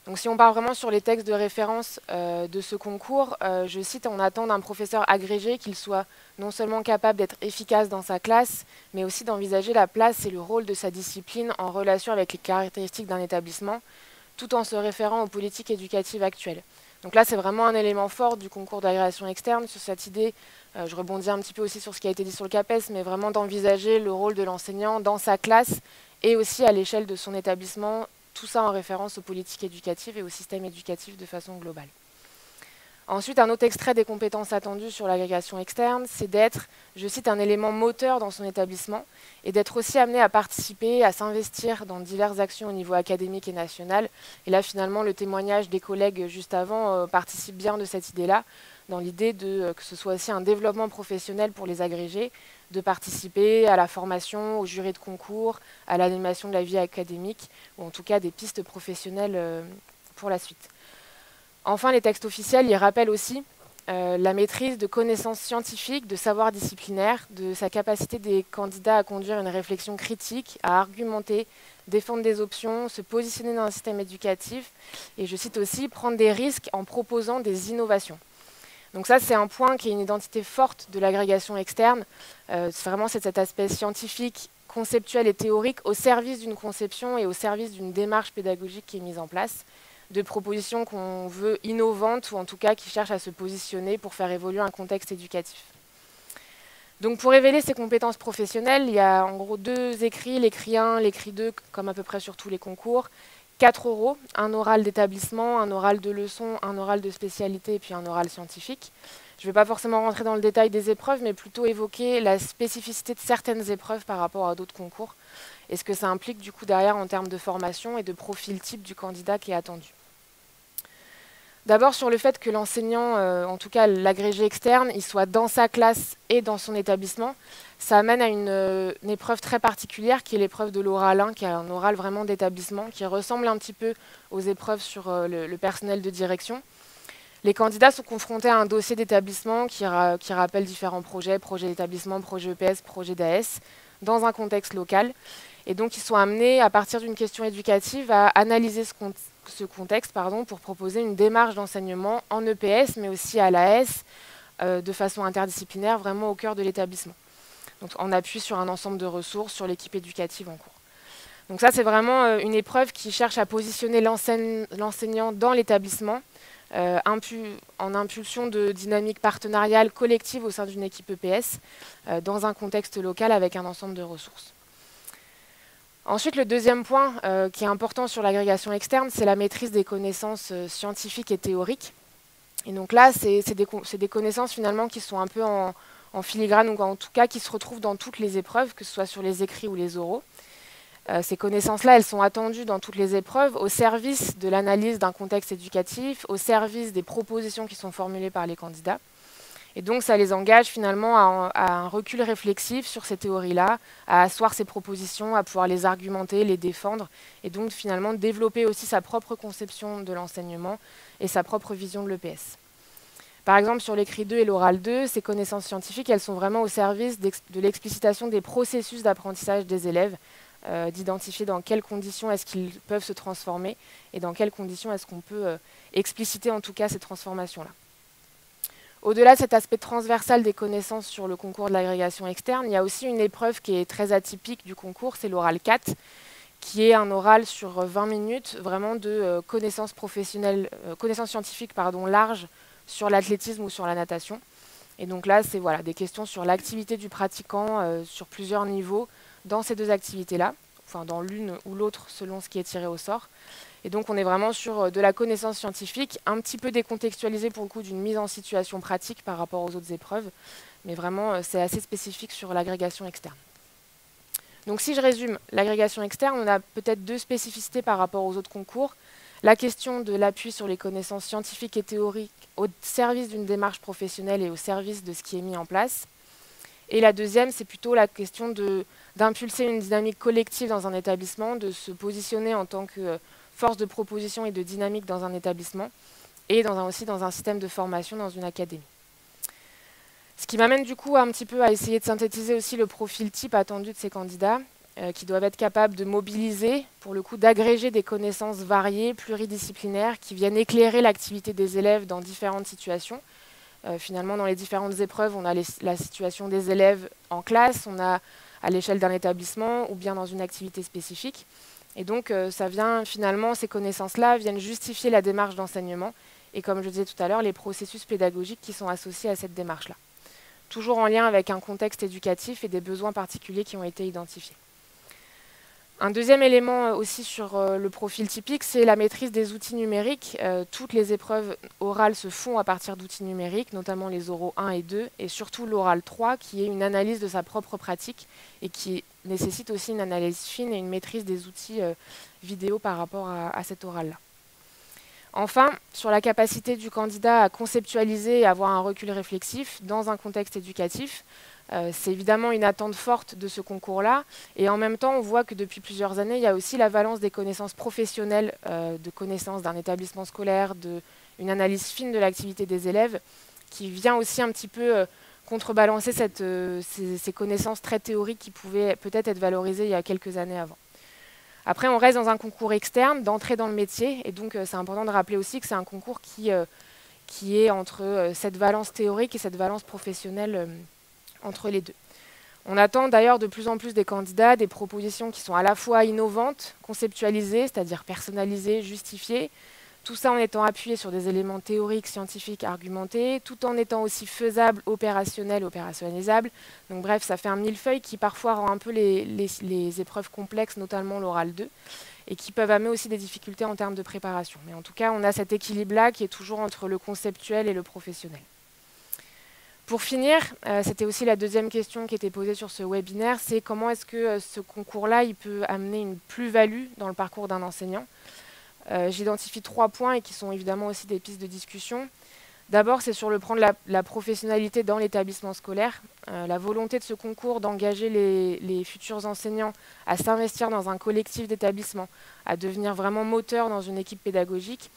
Donc si on part vraiment sur les textes de référence de ce concours, je cite, on attend d'un professeur agrégé qu'il soit non seulement capable d'être efficace dans sa classe, mais aussi d'envisager la place et le rôle de sa discipline en relation avec les caractéristiques d'un établissement, tout en se référant aux politiques éducatives actuelles. Donc là, c'est vraiment un élément fort du concours d'agrégation externe sur cette idée, je rebondis un petit peu aussi sur ce qui a été dit sur le CAPES, mais vraiment d'envisager le rôle de l'enseignant dans sa classe et aussi à l'échelle de son établissement, tout ça en référence aux politiques éducatives et au système éducatif de façon globale. Ensuite, un autre extrait des compétences attendues sur l'agrégation externe, c'est d'être, je cite, un élément moteur dans son établissement et d'être aussi amené à participer, à s'investir dans diverses actions au niveau académique et national. Et là, finalement, le témoignage des collègues juste avant participe bien de cette idée-là, dans l'idée que ce soit aussi un développement professionnel pour les agrégés, de participer à la formation, au jury de concours, à l'animation de la vie académique, ou en tout cas des pistes professionnelles pour la suite. Enfin, les textes officiels, ils rappellent aussi la maîtrise de connaissances scientifiques, de savoirs disciplinaires, de sa capacité des candidats à conduire une réflexion critique, à argumenter, défendre des options, se positionner dans un système éducatif, et je cite aussi, prendre des risques en proposant des innovations. Donc ça, c'est un point qui est une identité forte de l'agrégation externe. C'est vraiment cet aspect scientifique, conceptuel et théorique au service d'une conception et au service d'une démarche pédagogique qui est mise en place, de propositions qu'on veut innovantes ou en tout cas qui cherchent à se positionner pour faire évoluer un contexte éducatif. Donc pour révéler ces compétences professionnelles, il y a en gros 2 écrits, l'écrit 1, l'écrit 2, comme à peu près sur tous les concours, 4 oraux, un oral d'établissement, un oral de leçon, un oral de spécialité et puis un oral scientifique. Je ne vais pas forcément rentrer dans le détail des épreuves, mais plutôt évoquer la spécificité de certaines épreuves par rapport à d'autres concours et ce que ça implique du coup derrière en termes de formation et de profil type du candidat qui est attendu. D'abord sur le fait que l'enseignant, en tout cas l'agrégé externe, il soit dans sa classe et dans son établissement, ça amène à une épreuve très particulière qui est l'épreuve de l'oral 1, qui est un oral vraiment d'établissement, qui ressemble un petit peu aux épreuves sur le personnel de direction. Les candidats sont confrontés à un dossier d'établissement qui rappelle différents projets, projets d'établissement, projet EPS, projet d'AS, dans un contexte local. Et donc ils sont amenés, à partir d'une question éducative, à analyser ce contexte pour proposer une démarche d'enseignement en EPS, mais aussi à l'AS, de façon interdisciplinaire, vraiment au cœur de l'établissement. Donc on appuie sur un ensemble de ressources, sur l'équipe éducative en cours. Donc ça, c'est vraiment une épreuve qui cherche à positionner l'enseignant dans l'établissement, en impulsion de dynamique partenariale collective au sein d'une équipe EPS, dans un contexte local avec un ensemble de ressources. Ensuite, le deuxième point qui est important sur l'agrégation externe, c'est la maîtrise des connaissances scientifiques et théoriques. Et donc là, c'est des connaissances finalement qui sont un peu en filigrane, ou en tout cas qui se retrouvent dans toutes les épreuves, que ce soit sur les écrits ou les oraux. Ces connaissances-là, elles sont attendues dans toutes les épreuves, au service de l'analyse d'un contexte éducatif, au service des propositions qui sont formulées par les candidats. Et donc, ça les engage finalement à un recul réflexif sur ces théories-là, à asseoir ces propositions, à pouvoir les argumenter, les défendre, et donc finalement développer aussi sa propre conception de l'enseignement et sa propre vision de l'EPS. Par exemple, sur l'écrit 2 et l'oral 2, ces connaissances scientifiques, elles sont vraiment au service de l'explicitation des processus d'apprentissage des élèves, d'identifier dans quelles conditions est-ce qu'ils peuvent se transformer et dans quelles conditions est-ce qu'on peut expliciter en tout cas ces transformations-là. Au-delà de cet aspect transversal des connaissances sur le concours de l'agrégation externe, il y a aussi une épreuve qui est très atypique du concours, c'est l'oral 4, qui est un oral sur 20 minutes, vraiment de connaissances professionnelles, connaissances scientifiques larges sur l'athlétisme ou sur la natation. Et donc là, c'est des questions sur l'activité du pratiquant sur plusieurs niveaux dans ces 2 activités-là, enfin dans l'une ou l'autre selon ce qui est tiré au sort. Et donc on est vraiment sur de la connaissance scientifique, un petit peu décontextualisée pour le coup d'une mise en situation pratique par rapport aux autres épreuves, mais vraiment c'est assez spécifique sur l'agrégation externe. Donc si je résume, l'agrégation externe, on a peut-être 2 spécificités par rapport aux autres concours. La question de l'appui sur les connaissances scientifiques et théoriques au service d'une démarche professionnelle et au service de ce qui est mis en place. Et la deuxième, c'est plutôt la question d'impulser une dynamique collective dans un établissement, de se positionner en tant que force de proposition et de dynamique dans un établissement, et aussi dans un système de formation dans une académie. Ce qui m'amène du coup un petit peu à essayer de synthétiser aussi le profil type attendu de ces candidats. qui doivent être capables de mobiliser, pour le coup, d'agréger des connaissances variées, pluridisciplinaires, qui viennent éclairer l'activité des élèves dans différentes situations. Finalement, dans les différentes épreuves, on a la situation des élèves en classe, on a à l'échelle d'un établissement ou bien dans une activité spécifique. Et donc, ces connaissances-là viennent justifier la démarche d'enseignement et, comme je disais tout à l'heure, les processus pédagogiques qui sont associés à cette démarche-là. Toujours en lien avec un contexte éducatif et des besoins particuliers qui ont été identifiés. Un deuxième élément aussi sur le profil typique, c'est la maîtrise des outils numériques. Toutes les épreuves orales se font à partir d'outils numériques, notamment les oraux 1 et 2, et surtout l'oral 3, qui est une analyse de sa propre pratique et qui nécessite aussi une analyse fine et une maîtrise des outils vidéo par rapport à cet oral-là. Enfin, sur la capacité du candidat à conceptualiser et avoir un recul réflexif dans un contexte éducatif, c'est évidemment une attente forte de ce concours-là. Et en même temps, on voit que depuis plusieurs années, il y a aussi la valence des connaissances professionnelles, de connaissances d'un établissement scolaire, d'une analyse fine de l'activité des élèves, qui vient aussi un petit peu contrebalancer ces connaissances très théoriques qui pouvaient peut-être être valorisées il y a quelques années avant. Après, on reste dans un concours externe, d'entrée dans le métier, et donc c'est important de rappeler aussi que c'est un concours qui est entre cette valence théorique et cette valence professionnelle entre les deux. On attend d'ailleurs de plus en plus des candidats des propositions qui sont à la fois innovantes, conceptualisées, c'est-à-dire personnalisées, justifiées, tout ça en étant appuyé sur des éléments théoriques, scientifiques, argumentés, tout en étant aussi faisables, opérationnels, opérationnalisables. Donc bref, ça fait un millefeuille qui parfois rend un peu les épreuves complexes, notamment l'oral 2, et qui peuvent amener aussi des difficultés en termes de préparation. Mais en tout cas, on a cet équilibre-là qui est toujours entre le conceptuel et le professionnel. Pour finir, c'était aussi la deuxième question qui était posée sur ce webinaire, c'est comment est-ce que ce concours-là il peut amener une plus-value dans le parcours d'un enseignant. J'identifie 3 points et qui sont évidemment aussi des pistes de discussion. D'abord, c'est sur le plan de la professionnalité dans l'établissement scolaire, la volonté de ce concours d'engager les futurs enseignants à s'investir dans un collectif d'établissement, à devenir vraiment moteur dans une équipe pédagogique.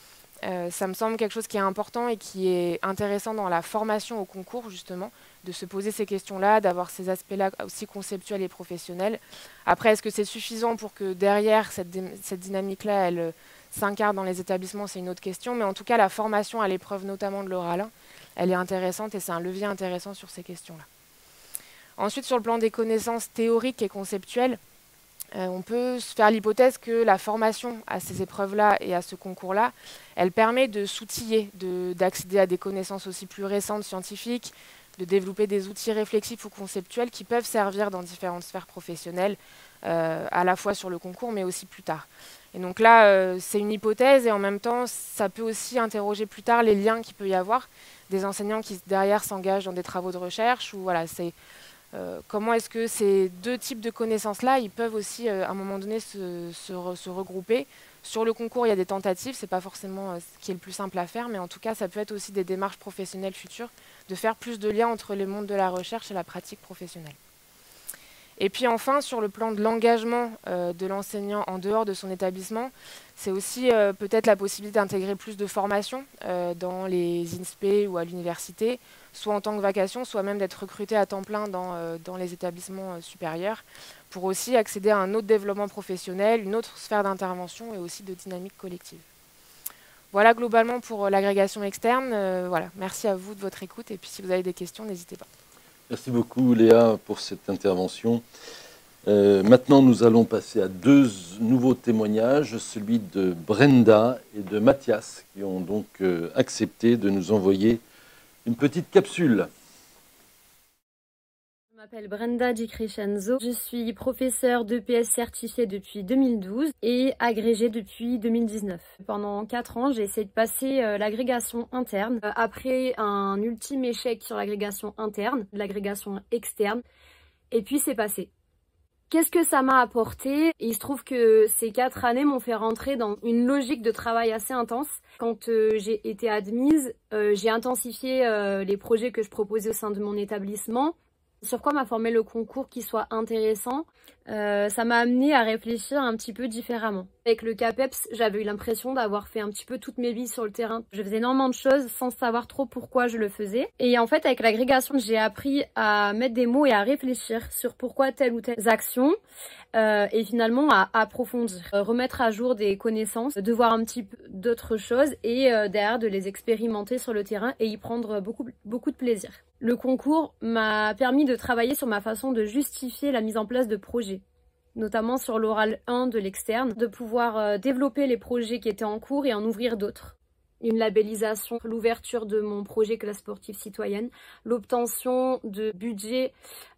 Ça me semble quelque chose qui est important et qui est intéressant dans la formation au concours, justement, de se poser ces questions-là, d'avoir ces aspects-là aussi conceptuels et professionnels. Après, est-ce que c'est suffisant pour que derrière, cette dynamique-là, elle s'incarne dans les établissements, c'est une autre question. Mais en tout cas, la formation à l'épreuve, notamment de l'oral 1, elle est intéressante et c'est un levier intéressant sur ces questions-là. Ensuite, sur le plan des connaissances théoriques et conceptuelles, on peut se faire l'hypothèse que la formation à ces épreuves-là et à ce concours-là, elle permet de s'outiller, d'accéder à des connaissances aussi plus récentes scientifiques, de développer des outils réflexifs ou conceptuels qui peuvent servir dans différentes sphères professionnelles, à la fois sur le concours, mais aussi plus tard. Et donc là, c'est une hypothèse et en même temps, ça peut aussi interroger plus tard les liens qu'il peut y avoir des enseignants qui derrière s'engagent dans des travaux de recherche ou voilà, c'est comment est-ce que ces deux types de connaissances-là, ils peuvent aussi, à un moment donné, se regrouper. Sur le concours, il y a des tentatives, ce n'est pas forcément ce qui est le plus simple à faire, mais en tout cas, ça peut être aussi des démarches professionnelles futures, de faire plus de liens entre le monde de la recherche et la pratique professionnelle. Et puis enfin, sur le plan de l'engagement de l'enseignant en dehors de son établissement, c'est aussi peut-être la possibilité d'intégrer plus de formations dans les INSPE ou à l'université, soit en tant que vacation, soit même d'être recruté à temps plein dans les établissements supérieurs, pour aussi accéder à un autre développement professionnel, une autre sphère d'intervention et aussi de dynamique collective. Voilà globalement pour l'agrégation externe. Voilà. Merci à vous de votre écoute et puis si vous avez des questions, n'hésitez pas. Merci beaucoup Léa pour cette intervention. Maintenant, nous allons passer à 2 nouveaux témoignages, celui de Brenda et de Mathias, qui ont donc accepté de nous envoyer une petite capsule. Je m'appelle Brenda Di Crescenzo, je suis professeure d'EPS certifiée depuis 2012 et agrégée depuis 2019. Pendant 4 ans, j'ai essayé de passer l'agrégation interne. Après un ultime échec sur l'agrégation interne, l'agrégation externe, et puis c'est passé. Qu'est-ce que ça m'a apporté? Il se trouve que ces 4 années m'ont fait rentrer dans une logique de travail assez intense. Quand j'ai été admise, j'ai intensifié les projets que je proposais au sein de mon établissement. Sur quoi m'a formé le concours qui soit intéressant? Ça m'a amené à réfléchir un petit peu différemment. Avec le CAPEPS, j'avais eu l'impression d'avoir fait un petit peu toutes mes vies sur le terrain. Je faisais énormément de choses sans savoir trop pourquoi je le faisais. Et en fait, avec l'agrégation, j'ai appris à mettre des mots et à réfléchir sur pourquoi telle ou telle action. Et finalement à approfondir, remettre à jour des connaissances, de voir un petit peu d'autres choses et derrière de les expérimenter sur le terrain et y prendre beaucoup de plaisir. Le concours m'a permis de travailler sur ma façon de justifier la mise en place de projets, notamment sur l'oral 1 de l'externe, de pouvoir développer les projets qui étaient en cours et en ouvrir d'autres. Une labellisation, l'ouverture de mon projet classe sportive citoyenne, l'obtention de budget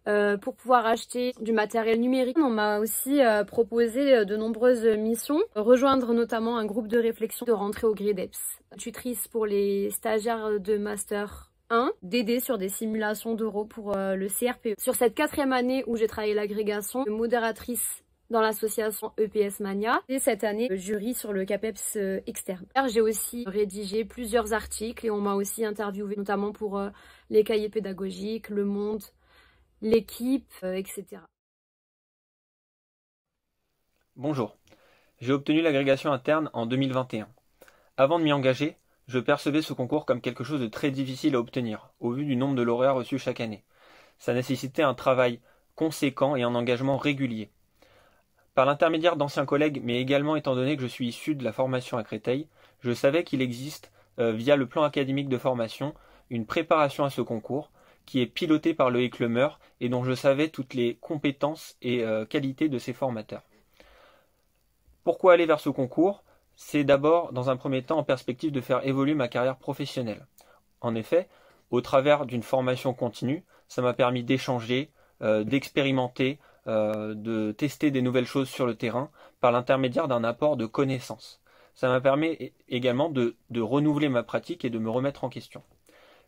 pour pouvoir acheter du matériel numérique. On m'a aussi proposé de nombreuses missions, rejoindre notamment un groupe de réflexion, de rentrer au GRIDEPS, tutrice pour les stagiaires de Master 1, d'aider sur des simulations d'euros pour le CRPE. Sur cette 4e année où j'ai travaillé l'agrégation, modératrice dans l'association EPS Mania et cette année jury sur le CAPEPS externe. J'ai aussi rédigé plusieurs articles et on m'a aussi interviewé notamment pour les cahiers pédagogiques, Le Monde, L'équipe, etc. Bonjour, j'ai obtenu l'agrégation interne en 2021. Avant de m'y engager, je percevais ce concours comme quelque chose de très difficile à obtenir, au vu du nombre de lauréats reçus chaque année. Ça nécessitait un travail conséquent et un engagement régulier. Par l'intermédiaire d'anciens collègues, mais également étant donné que je suis issu de la formation à Créteil, je savais qu'il existe, via le plan académique de formation, une préparation à ce concours qui est pilotée par Loïc Lemeur et dont je savais toutes les compétences et qualités de ses formateurs. Pourquoi aller vers ce concours? C'est d'abord, dans un premier temps, en perspective de faire évoluer ma carrière professionnelle. En effet, au travers d'une formation continue, ça m'a permis d'échanger, d'expérimenter, de tester des nouvelles choses sur le terrain par l'intermédiaire d'un apport de connaissances. Ça m'a permis également de renouveler ma pratique et de me remettre en question.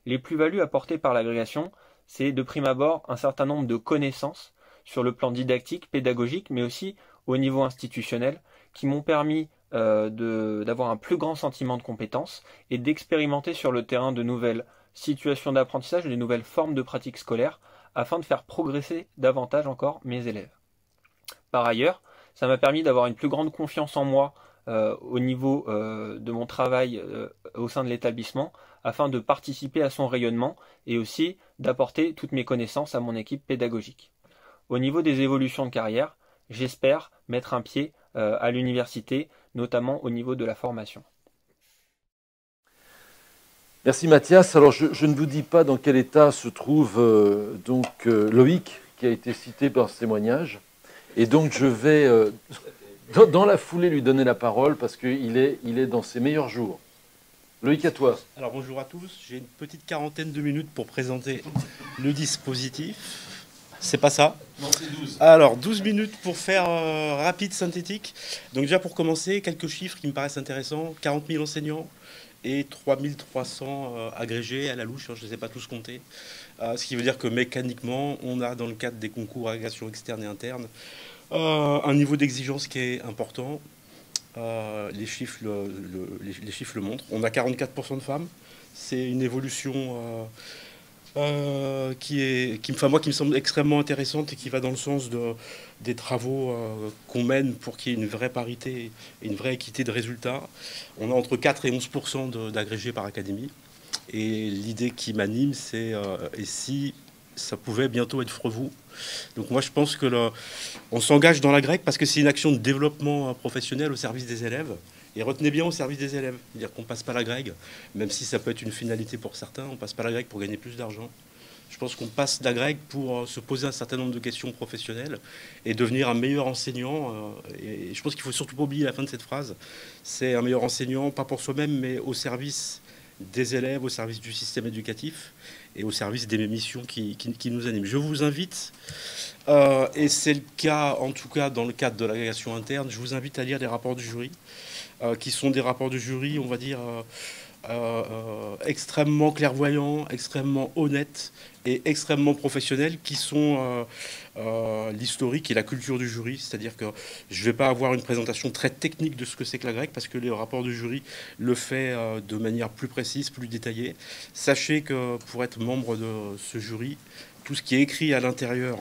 Les plus-values apportées par l'agrégation, c'est de prime abord un certain nombre de connaissances sur le plan didactique, pédagogique, mais aussi au niveau institutionnel, qui m'ont permis d'avoir un plus grand sentiment de compétence et d'expérimenter sur le terrain de nouvelles situations d'apprentissage, de nouvelles formes de pratiques scolaires, afin de faire progresser davantage encore mes élèves. Par ailleurs, ça m'a permis d'avoir une plus grande confiance en moi au niveau de mon travail au sein de l'établissement, afin de participer à son rayonnement et aussi d'apporter toutes mes connaissances à mon équipe pédagogique. Au niveau des évolutions de carrière, j'espère mettre un pied à l'université, notamment au niveau de la formation. Merci Mathias. Alors je ne vous dis pas dans quel état se trouve Loïc, qui a été cité par ce témoignage. Et donc je vais dans la foulée lui donner la parole parce qu'il est dans ses meilleurs jours. Loïc, à toi. Alors bonjour à tous. J'ai une petite quarantaine de minutes pour présenter le dispositif. C'est pas ça? Non, c'est 12. Alors 12 minutes pour faire rapide, synthétique. Donc déjà pour commencer, quelques chiffres qui me paraissent intéressants. 40 000 enseignants et 3300 agrégés à la louche, je ne les ai pas tous comptés. Ce qui veut dire que mécaniquement, on a dans le cadre des concours agrégation externe et interne un niveau d'exigence qui est important. Les chiffres le montrent. On a 44% de femmes. C'est une évolution qui me semble extrêmement intéressante et qui va dans le sens des travaux qu'on mène pour qu'il y ait une vraie parité et une vraie équité de résultats. On a entre 4 et 11% d'agrégés par académie. Et l'idée qui m'anime, c'est et si ça pouvait bientôt être Frevou. Donc moi, je pense que on s'engage dans la grecque parce que c'est une action de développement professionnel au service des élèves. Et retenez bien au service des élèves. C'est-à-dire qu'on ne passe pas la grecque, même si ça peut être une finalité pour certains, on ne passe pas la grecque pour gagner plus d'argent. Je pense qu'on passe la grecque pour se poser un certain nombre de questions professionnelles et devenir un meilleur enseignant. Et je pense qu'il ne faut surtout pas oublier la fin de cette phrase. C'est un meilleur enseignant, pas pour soi-même, mais au service des élèves, au service du système éducatif et au service des missions qui nous animent. Je vous invite, et c'est le cas, en tout cas dans le cadre de l'agrégation interne, je vous invite à lire les rapports du jury, qui sont des rapports de jury, on va dire, extrêmement clairvoyants, extrêmement honnêtes et extrêmement professionnels, qui sont l'historique et la culture du jury. C'est-à-dire que je ne vais pas avoir une présentation très technique de ce que c'est que la grecque, parce que le rapport du jury le fait de manière plus précise, plus détaillée. Sachez que pour être membre de ce jury, tout ce qui est écrit à l'intérieur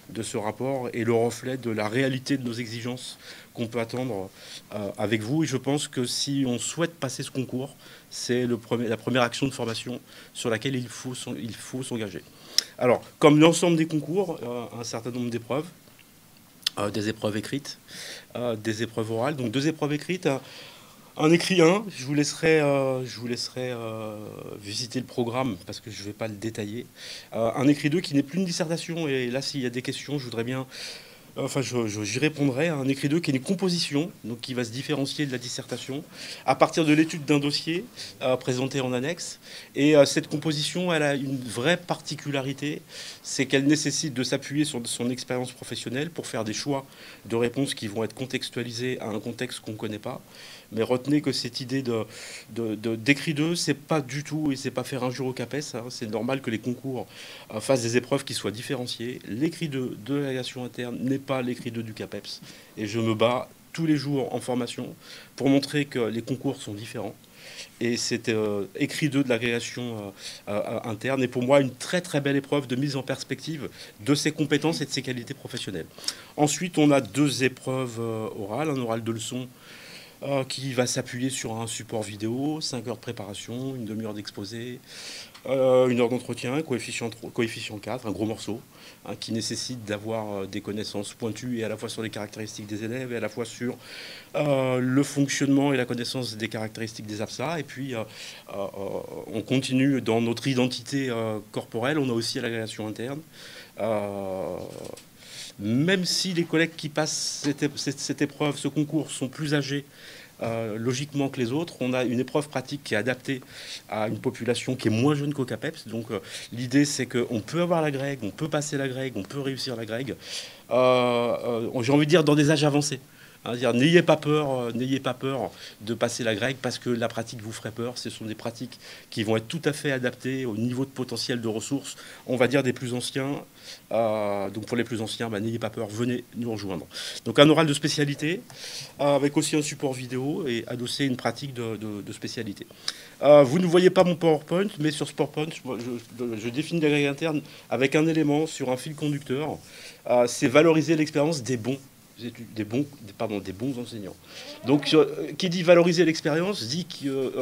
de ce rapport est le reflet de la réalité de nos exigences qu'on peut attendre avec vous. Et je pense que si on souhaite passer ce concours, c'est la première action de formation sur laquelle il faut s'engager. Alors, comme l'ensemble des concours, un certain nombre d'épreuves, des épreuves écrites, des épreuves orales. Donc 2 épreuves écrites. Un écrit 1, je vous laisserai visiter le programme parce que je ne vais pas le détailler. Un écrit 2 qui n'est plus une dissertation, et là s'il y a des questions, je voudrais bien... Enfin, j'y répondrai. Un écrit 2 qui est une composition, donc qui va se différencier de la dissertation, à partir de l'étude d'un dossier présenté en annexe. Et cette composition, elle a une vraie particularité, c'est qu'elle nécessite de s'appuyer sur son expérience professionnelle pour faire des choix de réponses qui vont être contextualisés à un contexte qu'on ne connaît pas. Mais retenez que cette idée d'écrit 2, c'est pas du tout, et c'est pas faire injure au CAPES, hein, c'est normal que les concours fassent des épreuves qui soient différenciées. L'écrit 2 de l'agrégation interne n'est pas l'écrit 2 du CAPEPS. Et je me bats tous les jours en formation pour montrer que les concours sont différents. Et c'est écrit 2 de l'agrégation interne est pour moi une très très belle épreuve de mise en perspective de ses compétences et de ses qualités professionnelles. Ensuite, on a 2 épreuves orales, un oral de leçon qui va s'appuyer sur un support vidéo, 5 heures de préparation, une demi-heure d'exposé, 1 heure d'entretien, coefficient 4, un gros morceau, hein, qui nécessite d'avoir des connaissances pointues et à la fois sur les caractéristiques des élèves et à la fois sur le fonctionnement et la connaissance des caractéristiques des APSA. Et puis, on continue dans notre identité corporelle, on a aussi l'agrégation interne. Même si les collègues qui passent cette épreuve, ce concours, sont plus âgés logiquement que les autres, on a une épreuve pratique qui est adaptée à une population qui est moins jeune qu'au CAPEPS. Donc l'idée, c'est qu'on peut avoir la grègue, on peut passer la grègue, on peut réussir la grègue, j'ai envie de dire dans des âges avancés. N'ayez pas peur de passer la grègue parce que la pratique vous ferait peur. Ce sont des pratiques qui vont être tout à fait adaptées au niveau de potentiel de ressources, on va dire des plus anciens. Donc pour les plus anciens, n'ayez pas peur, venez nous rejoindre. Donc un oral de spécialité avec aussi un support vidéo et adossé une pratique de spécialité. Vous ne voyez pas mon PowerPoint, mais sur ce PowerPoint, je définis la grègue interne avec un élément sur un fil conducteur. C'est valoriser l'expérience des bons enseignants. Donc, qui dit valoriser l'expérience, dit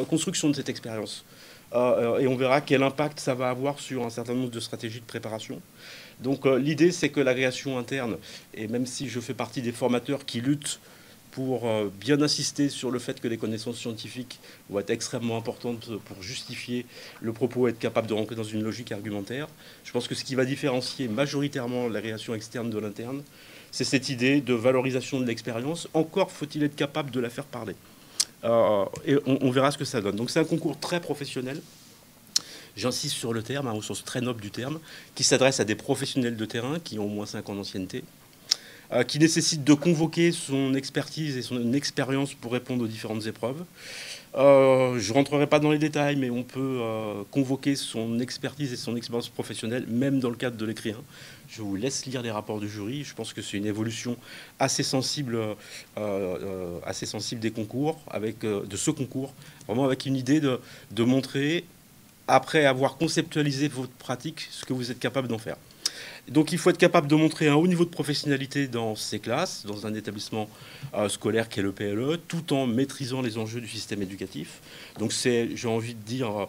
construction de cette expérience. Et on verra quel impact ça va avoir sur un certain nombre de stratégies de préparation. Donc, l'idée, c'est que l'agrégation interne, et même si je fais partie des formateurs qui luttent pour bien insister sur le fait que les connaissances scientifiques vont être extrêmement importantes pour justifier le propos et être capable de rentrer dans une logique argumentaire, je pense que ce qui va différencier majoritairement l'agrégation externe de l'interne, c'est cette idée de valorisation de l'expérience. Encore faut-il être capable de la faire parler. Et on verra ce que ça donne. Donc c'est un concours très professionnel. J'insiste sur le terme, au sens très noble du terme, qui s'adresse à des professionnels de terrain qui ont au moins 5 ans d'ancienneté, qui nécessite de convoquer son expertise et son expérience pour répondre aux différentes épreuves. Je ne rentrerai pas dans les détails, mais on peut convoquer son expertise et son expérience professionnelle, même dans le cadre de l'écrit 1. Je vous laisse lire les rapports du jury. Je pense que c'est une évolution assez sensible des concours, de ce concours, vraiment avec une idée de montrer, après avoir conceptualisé votre pratique, ce que vous êtes capable d'en faire. Donc il faut être capable de montrer un haut niveau de professionnalité dans ses classes, dans un établissement scolaire qui est le PLE, tout en maîtrisant les enjeux du système éducatif. Donc c'est, j'ai envie de dire,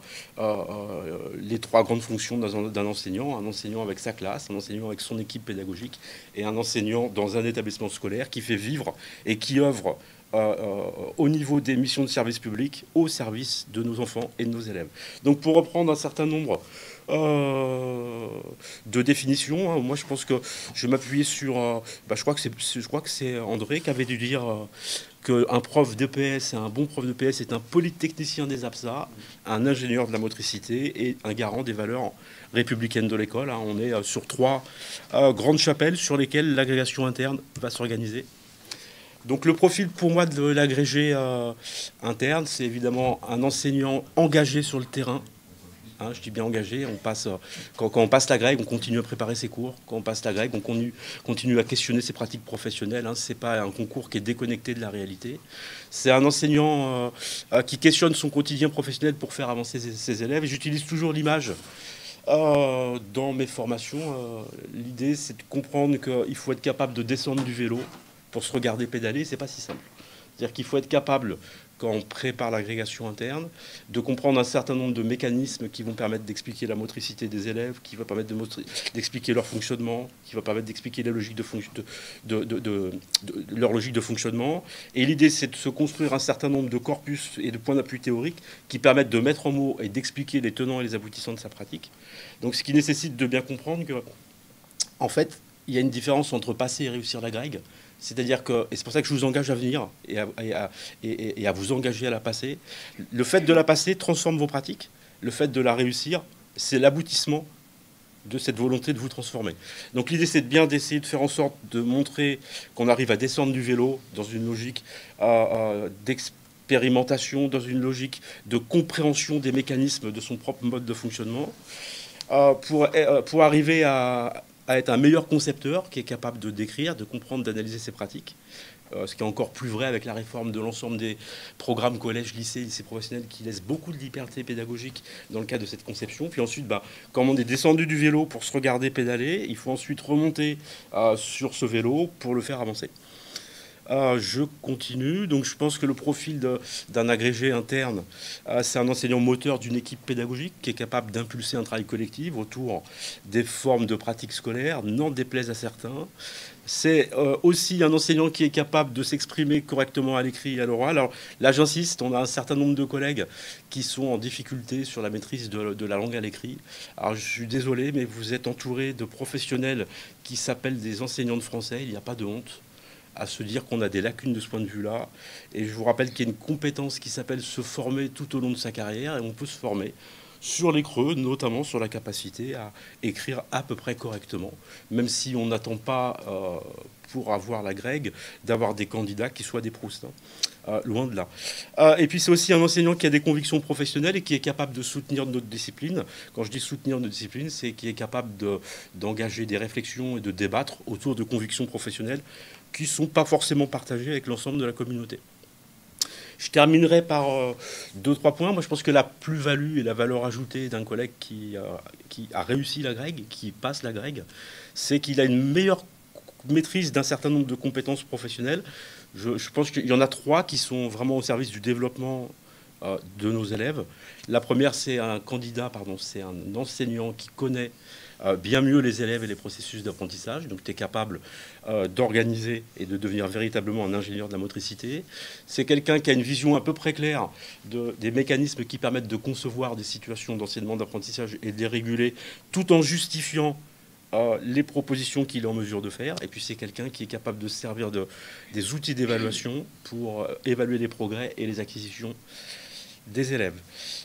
les 3 grandes fonctions d'un enseignant. Un enseignant avec sa classe, un enseignant avec son équipe pédagogique et un enseignant dans un établissement scolaire qui fait vivre et qui œuvre au niveau des missions de service public au service de nos enfants et de nos élèves. Donc pour reprendre un certain nombre de définitions, moi je pense que je vais m'appuyer sur... je crois que c'est André qui avait dû dire qu'un prof d'EPS, un bon prof d'EPS est un polytechnicien des APSA, un ingénieur de la motricité et un garant des valeurs républicaines de l'école. On est sur 3 grandes chapelles sur lesquelles l'agrégation interne va s'organiser. Donc le profil pour moi de l'agrégé interne, c'est évidemment un enseignant engagé sur le terrain. Je dis bien engagé. Quand on passe la grègue, on continue à préparer ses cours. Quand on passe la grègue, on continue à questionner ses pratiques professionnelles. Ce n'est pas un concours qui est déconnecté de la réalité. C'est un enseignant qui questionne son quotidien professionnel pour faire avancer ses élèves. Et j'utilise toujours l'image Dans mes formations, l'idée c'est de comprendre qu'il faut être capable de descendre du vélo pour se regarder pédaler, c'est pas si simple. C'est-à-dire qu'il faut être capable, quand on prépare l'agrégation interne, de comprendre un certain nombre de mécanismes qui vont permettre d'expliquer la motricité des élèves, qui vont permettre d'expliquer leur fonctionnement, qui vont permettre d'expliquer leur logique de fonctionnement. Et l'idée, c'est de se construire un certain nombre de corpus et de points d'appui théoriques qui permettent de mettre en mots et d'expliquer les tenants et les aboutissants de sa pratique. Donc, ce qui nécessite de bien comprendre que, en fait, il y a une différence entre passer et réussir la grègue. C'est-à-dire que, et c'est pour ça que je vous engage à venir et à vous engager à la passer. Le fait de la passer transforme vos pratiques. Le fait de la réussir, c'est l'aboutissement de cette volonté de vous transformer. Donc l'idée, c'est bien d'essayer de faire en sorte de montrer qu'on arrive à descendre du vélo dans une logique d'expérimentation, dans une logique de compréhension des mécanismes de son propre mode de fonctionnement, pour arriver à être un meilleur concepteur qui est capable de décrire, de comprendre, d'analyser ses pratiques. Ce qui est encore plus vrai avec la réforme de l'ensemble des programmes collèges, lycées professionnels qui laissent beaucoup de liberté pédagogique dans le cadre de cette conception. Puis ensuite, quand on est descendu du vélo pour se regarder pédaler, il faut ensuite remonter sur ce vélo pour le faire avancer. Je continue. Donc, je pense que le profil d'un agrégé interne, c'est un enseignant moteur d'une équipe pédagogique qui est capable d'impulser un travail collectif autour des formes de pratiques scolaires, n'en déplaise à certains. C'est aussi un enseignant qui est capable de s'exprimer correctement à l'écrit et à l'oral. Alors là, j'insiste, on a un certain nombre de collègues qui sont en difficulté sur la maîtrise de la langue à l'écrit. Alors je suis désolé, mais vous êtes entouré de professionnels qui s'appellent des enseignants de français. Il n'y a pas de honte à se dire qu'on a des lacunes de ce point de vue-là. Et je vous rappelle qu'il y a une compétence qui s'appelle se former tout au long de sa carrière, et on peut se former sur les creux, notamment sur la capacité à écrire à peu près correctement, même si on n'attend pas, pour avoir la grègue, d'avoir des candidats qui soient des Proust, loin de là. Et puis c'est aussi un enseignant qui a des convictions professionnelles et qui est capable de soutenir notre discipline. Quand je dis soutenir notre discipline, c'est qui est capable d'engager des réflexions et de débattre autour de convictions professionnelles qui ne sont pas forcément partagées avec l'ensemble de la communauté. Je terminerai par 2-3 points. Moi, je pense que la plus-value et la valeur ajoutée d'un collègue qui a réussi la grègue, qui passe la grègue, c'est qu'il a une meilleure maîtrise d'un certain nombre de compétences professionnelles. Je pense qu'il y en a 3 qui sont vraiment au service du développement de nos élèves. La première, c'est c'est un enseignant qui connaît bien mieux les élèves et les processus d'apprentissage. Donc, tu es capable d'organiser et de devenir véritablement un ingénieur de la motricité. C'est quelqu'un qui a une vision à peu près claire des mécanismes qui permettent de concevoir des situations d'enseignement, d'apprentissage et de les réguler, tout en justifiant les propositions qu'il est en mesure de faire. Et puis, c'est quelqu'un qui est capable de se servir des outils d'évaluation pour évaluer les progrès et les acquisitions des élèves.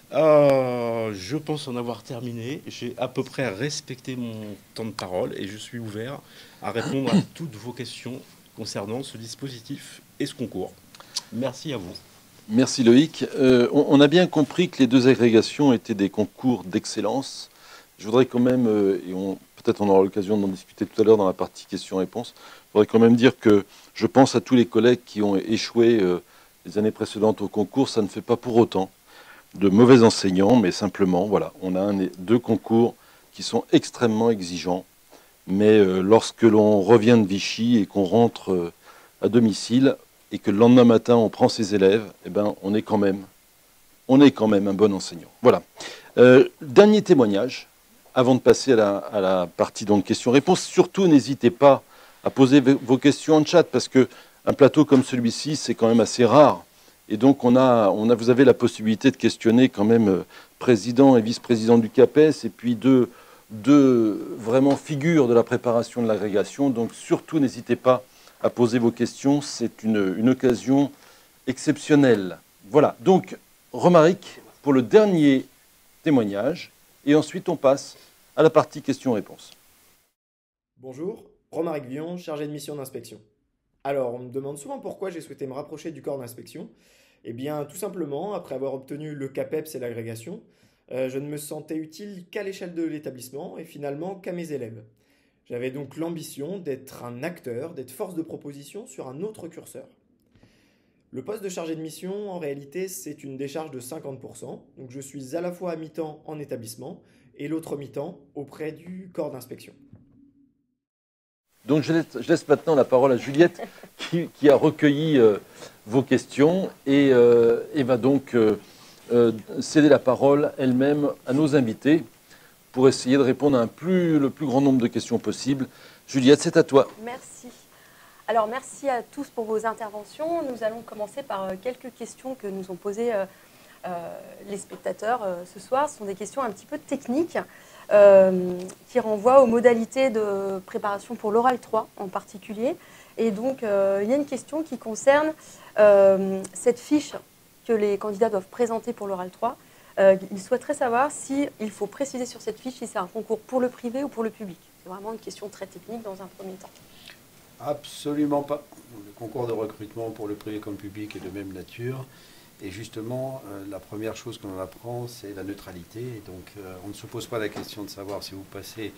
Je pense en avoir terminé. J'ai à peu près respecté mon temps de parole et je suis ouvert à répondre à toutes vos questions concernant ce dispositif et ce concours. Merci à vous. Merci Loïc. On a bien compris que les 2 agrégations étaient des concours d'excellence. Je voudrais quand même, et peut-être on aura l'occasion d'en discuter tout à l'heure dans la partie questions-réponses, je voudrais quand même dire que je pense à tous les collègues qui ont échoué les années précédentes au concours. Ça ne fait pas pour autant de mauvais enseignants, mais simplement, voilà, on a 2 concours qui sont extrêmement exigeants. Mais lorsque l'on revient de Vichy et qu'on rentre à domicile et que le lendemain matin on prend ses élèves, eh ben, on est quand même un bon enseignant. Voilà. Dernier témoignage, avant de passer à la partie donc questions-réponses. Surtout, n'hésitez pas à poser vos questions en chat, parce que un plateau comme celui-ci, c'est quand même assez rare. Et donc, vous avez la possibilité de questionner quand même président et vice-président du CAPES, et puis deux vraiment figures de la préparation de l'agrégation. Donc, surtout, n'hésitez pas à poser vos questions. C'est une occasion exceptionnelle. Voilà. Donc, Romaric, pour le dernier témoignage, et ensuite, on passe à la partie questions-réponses. Bonjour, Romaric Vion, chargé de mission d'inspection. Alors, on me demande souvent pourquoi j'ai souhaité me rapprocher du corps d'inspection. Eh bien, tout simplement, après avoir obtenu le CAPEPS et l'agrégation, je ne me sentais utile qu'à l'échelle de l'établissement et finalement qu'à mes élèves. J'avais donc l'ambition d'être un acteur, d'être force de proposition sur un autre curseur. Le poste de chargé de mission, en réalité, c'est une décharge de 50%. Donc je suis à la fois à mi-temps en établissement et l'autre mi-temps auprès du corps d'inspection. Donc je laisse maintenant la parole à Juliette qui a recueilli vos questions et va donc céder la parole elle-même à nos invités pour essayer de répondre à le plus grand nombre de questions possible. Juliette, c'est à toi. Merci. Alors merci à tous pour vos interventions. Nous allons commencer par quelques questions que nous ont posées les spectateurs ce soir. Ce sont des questions un petit peu techniques qui renvoient aux modalités de préparation pour l'oral 3 en particulier. Et donc il y a une question qui concerne cette fiche que les candidats doivent présenter pour l'oral 3. Ils souhaiteraient savoir s'il faut préciser sur cette fiche si c'est un concours pour le privé ou pour le public. C'est vraiment une question très technique dans un premier temps. Absolument pas. Le concours de recrutement pour le privé comme le public est de même nature. Et justement, la première chose qu'on apprend, c'est la neutralité. Et donc, on ne se pose pas la question de savoir si vous passez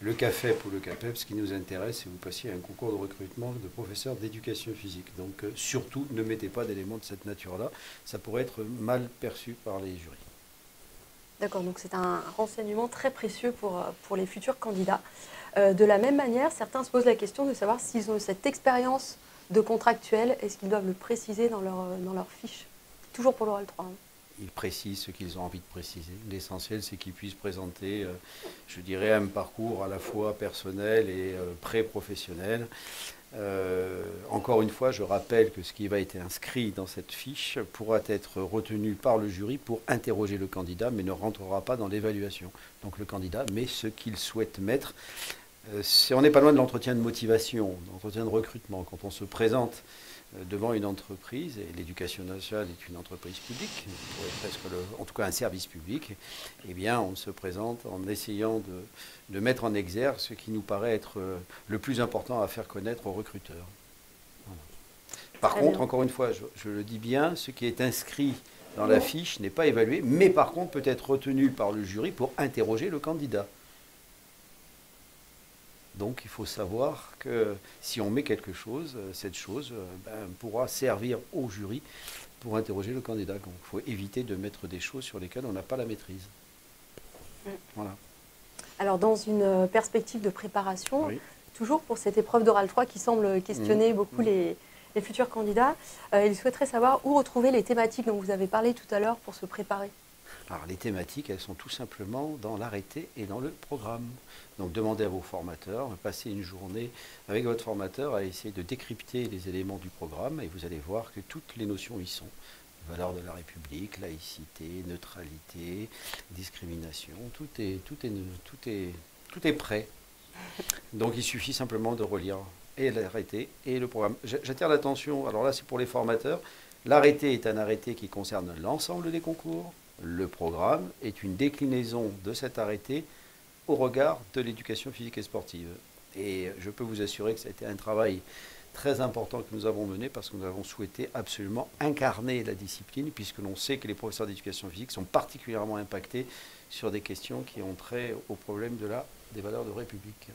le CAFEP ou le CAPEP. Ce qui nous intéresse, c'est que vous passiez un concours de recrutement de professeurs d'éducation physique. Donc, surtout, ne mettez pas d'éléments de cette nature-là. Ça pourrait être mal perçu par les jurys. D'accord, donc c'est un renseignement très précieux pour les futurs candidats. De la même manière, certains se posent la question de savoir s'ils ont cette expérience de contractuel, est-ce qu'ils doivent le préciser dans leur fiche? Toujours pour l'oral 3. Hein. Ils précisent ce qu'ils ont envie de préciser. L'essentiel, c'est qu'ils puissent présenter, je dirais, un parcours à la fois personnel et pré-professionnel. Encore une fois, je rappelle que ce qui va être inscrit dans cette fiche pourra être retenu par le jury pour interroger le candidat, mais ne rentrera pas dans l'évaluation. Donc le candidat met ce qu'il souhaite mettre. On n'est pas loin de l'entretien de motivation, l'entretien de recrutement. Quand on se présente devant une entreprise, et l'éducation nationale est une entreprise publique, presque en tout cas un service public, eh bien on se présente en essayant de mettre en exergue ce qui nous paraît être le plus important à faire connaître aux recruteurs. Voilà. Par contre, encore une fois, je le dis bien, ce qui est inscrit dans la fiche n'est pas évalué, mais par contre peut être retenu par le jury pour interroger le candidat. Donc il faut savoir que si on met quelque chose, cette chose pourra servir au jury pour interroger le candidat. Donc il faut éviter de mettre des choses sur lesquelles on n'a pas la maîtrise. Voilà. Alors dans une perspective de préparation, toujours pour cette épreuve d'oral 3 qui semble questionner beaucoup les futurs candidats, ils souhaiteraient savoir où retrouver les thématiques dont vous avez parlé tout à l'heure pour se préparer. Alors les thématiques, elles sont tout simplement dans l'arrêté et dans le programme. Donc demandez à vos formateurs, passez une journée avec votre formateur à essayer de décrypter les éléments du programme et vous allez voir que toutes les notions y sont. Valeurs de la République, laïcité, neutralité, discrimination, tout est prêt. Donc il suffit simplement de relire et l'arrêté et le programme. J'attire l'attention, alors là c'est pour les formateurs, l'arrêté est un arrêté qui concerne l'ensemble des concours. Le programme est une déclinaison de cet arrêté au regard de l'éducation physique et sportive. Et je peux vous assurer que ça a été un travail très important que nous avons mené parce que nous avons souhaité absolument incarner la discipline puisque l'on sait que les professeurs d'éducation physique sont particulièrement impactés sur des questions qui ont trait au problème des valeurs de République.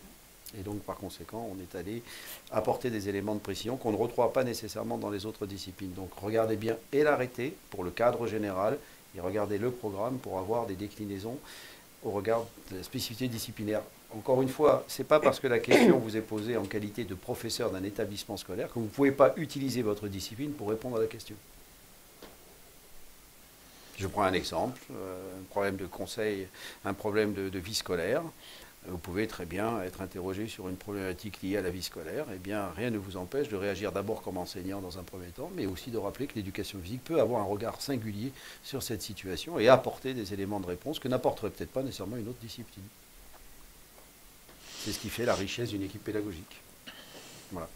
Et donc, par conséquent, on est allé apporter des éléments de précision qu'on ne retrouvera pas nécessairement dans les autres disciplines. Donc, regardez bien et l'arrêté pour le cadre général et regardez le programme pour avoir des déclinaisons au regard de la spécificité disciplinaire. Encore une fois, ce n'est pas parce que la question vous est posée en qualité de professeur d'un établissement scolaire que vous ne pouvez pas utiliser votre discipline pour répondre à la question. Je prends un exemple, un problème de conseil, un problème de vie scolaire. Vous pouvez très bien être interrogé sur une problématique liée à la vie scolaire. Eh bien, rien ne vous empêche de réagir d'abord comme enseignant dans un premier temps, mais aussi de rappeler que l'éducation physique peut avoir un regard singulier sur cette situation et apporter des éléments de réponse que n'apporterait peut-être pas nécessairement une autre discipline. C'est ce qui fait la richesse d'une équipe pédagogique. Voilà.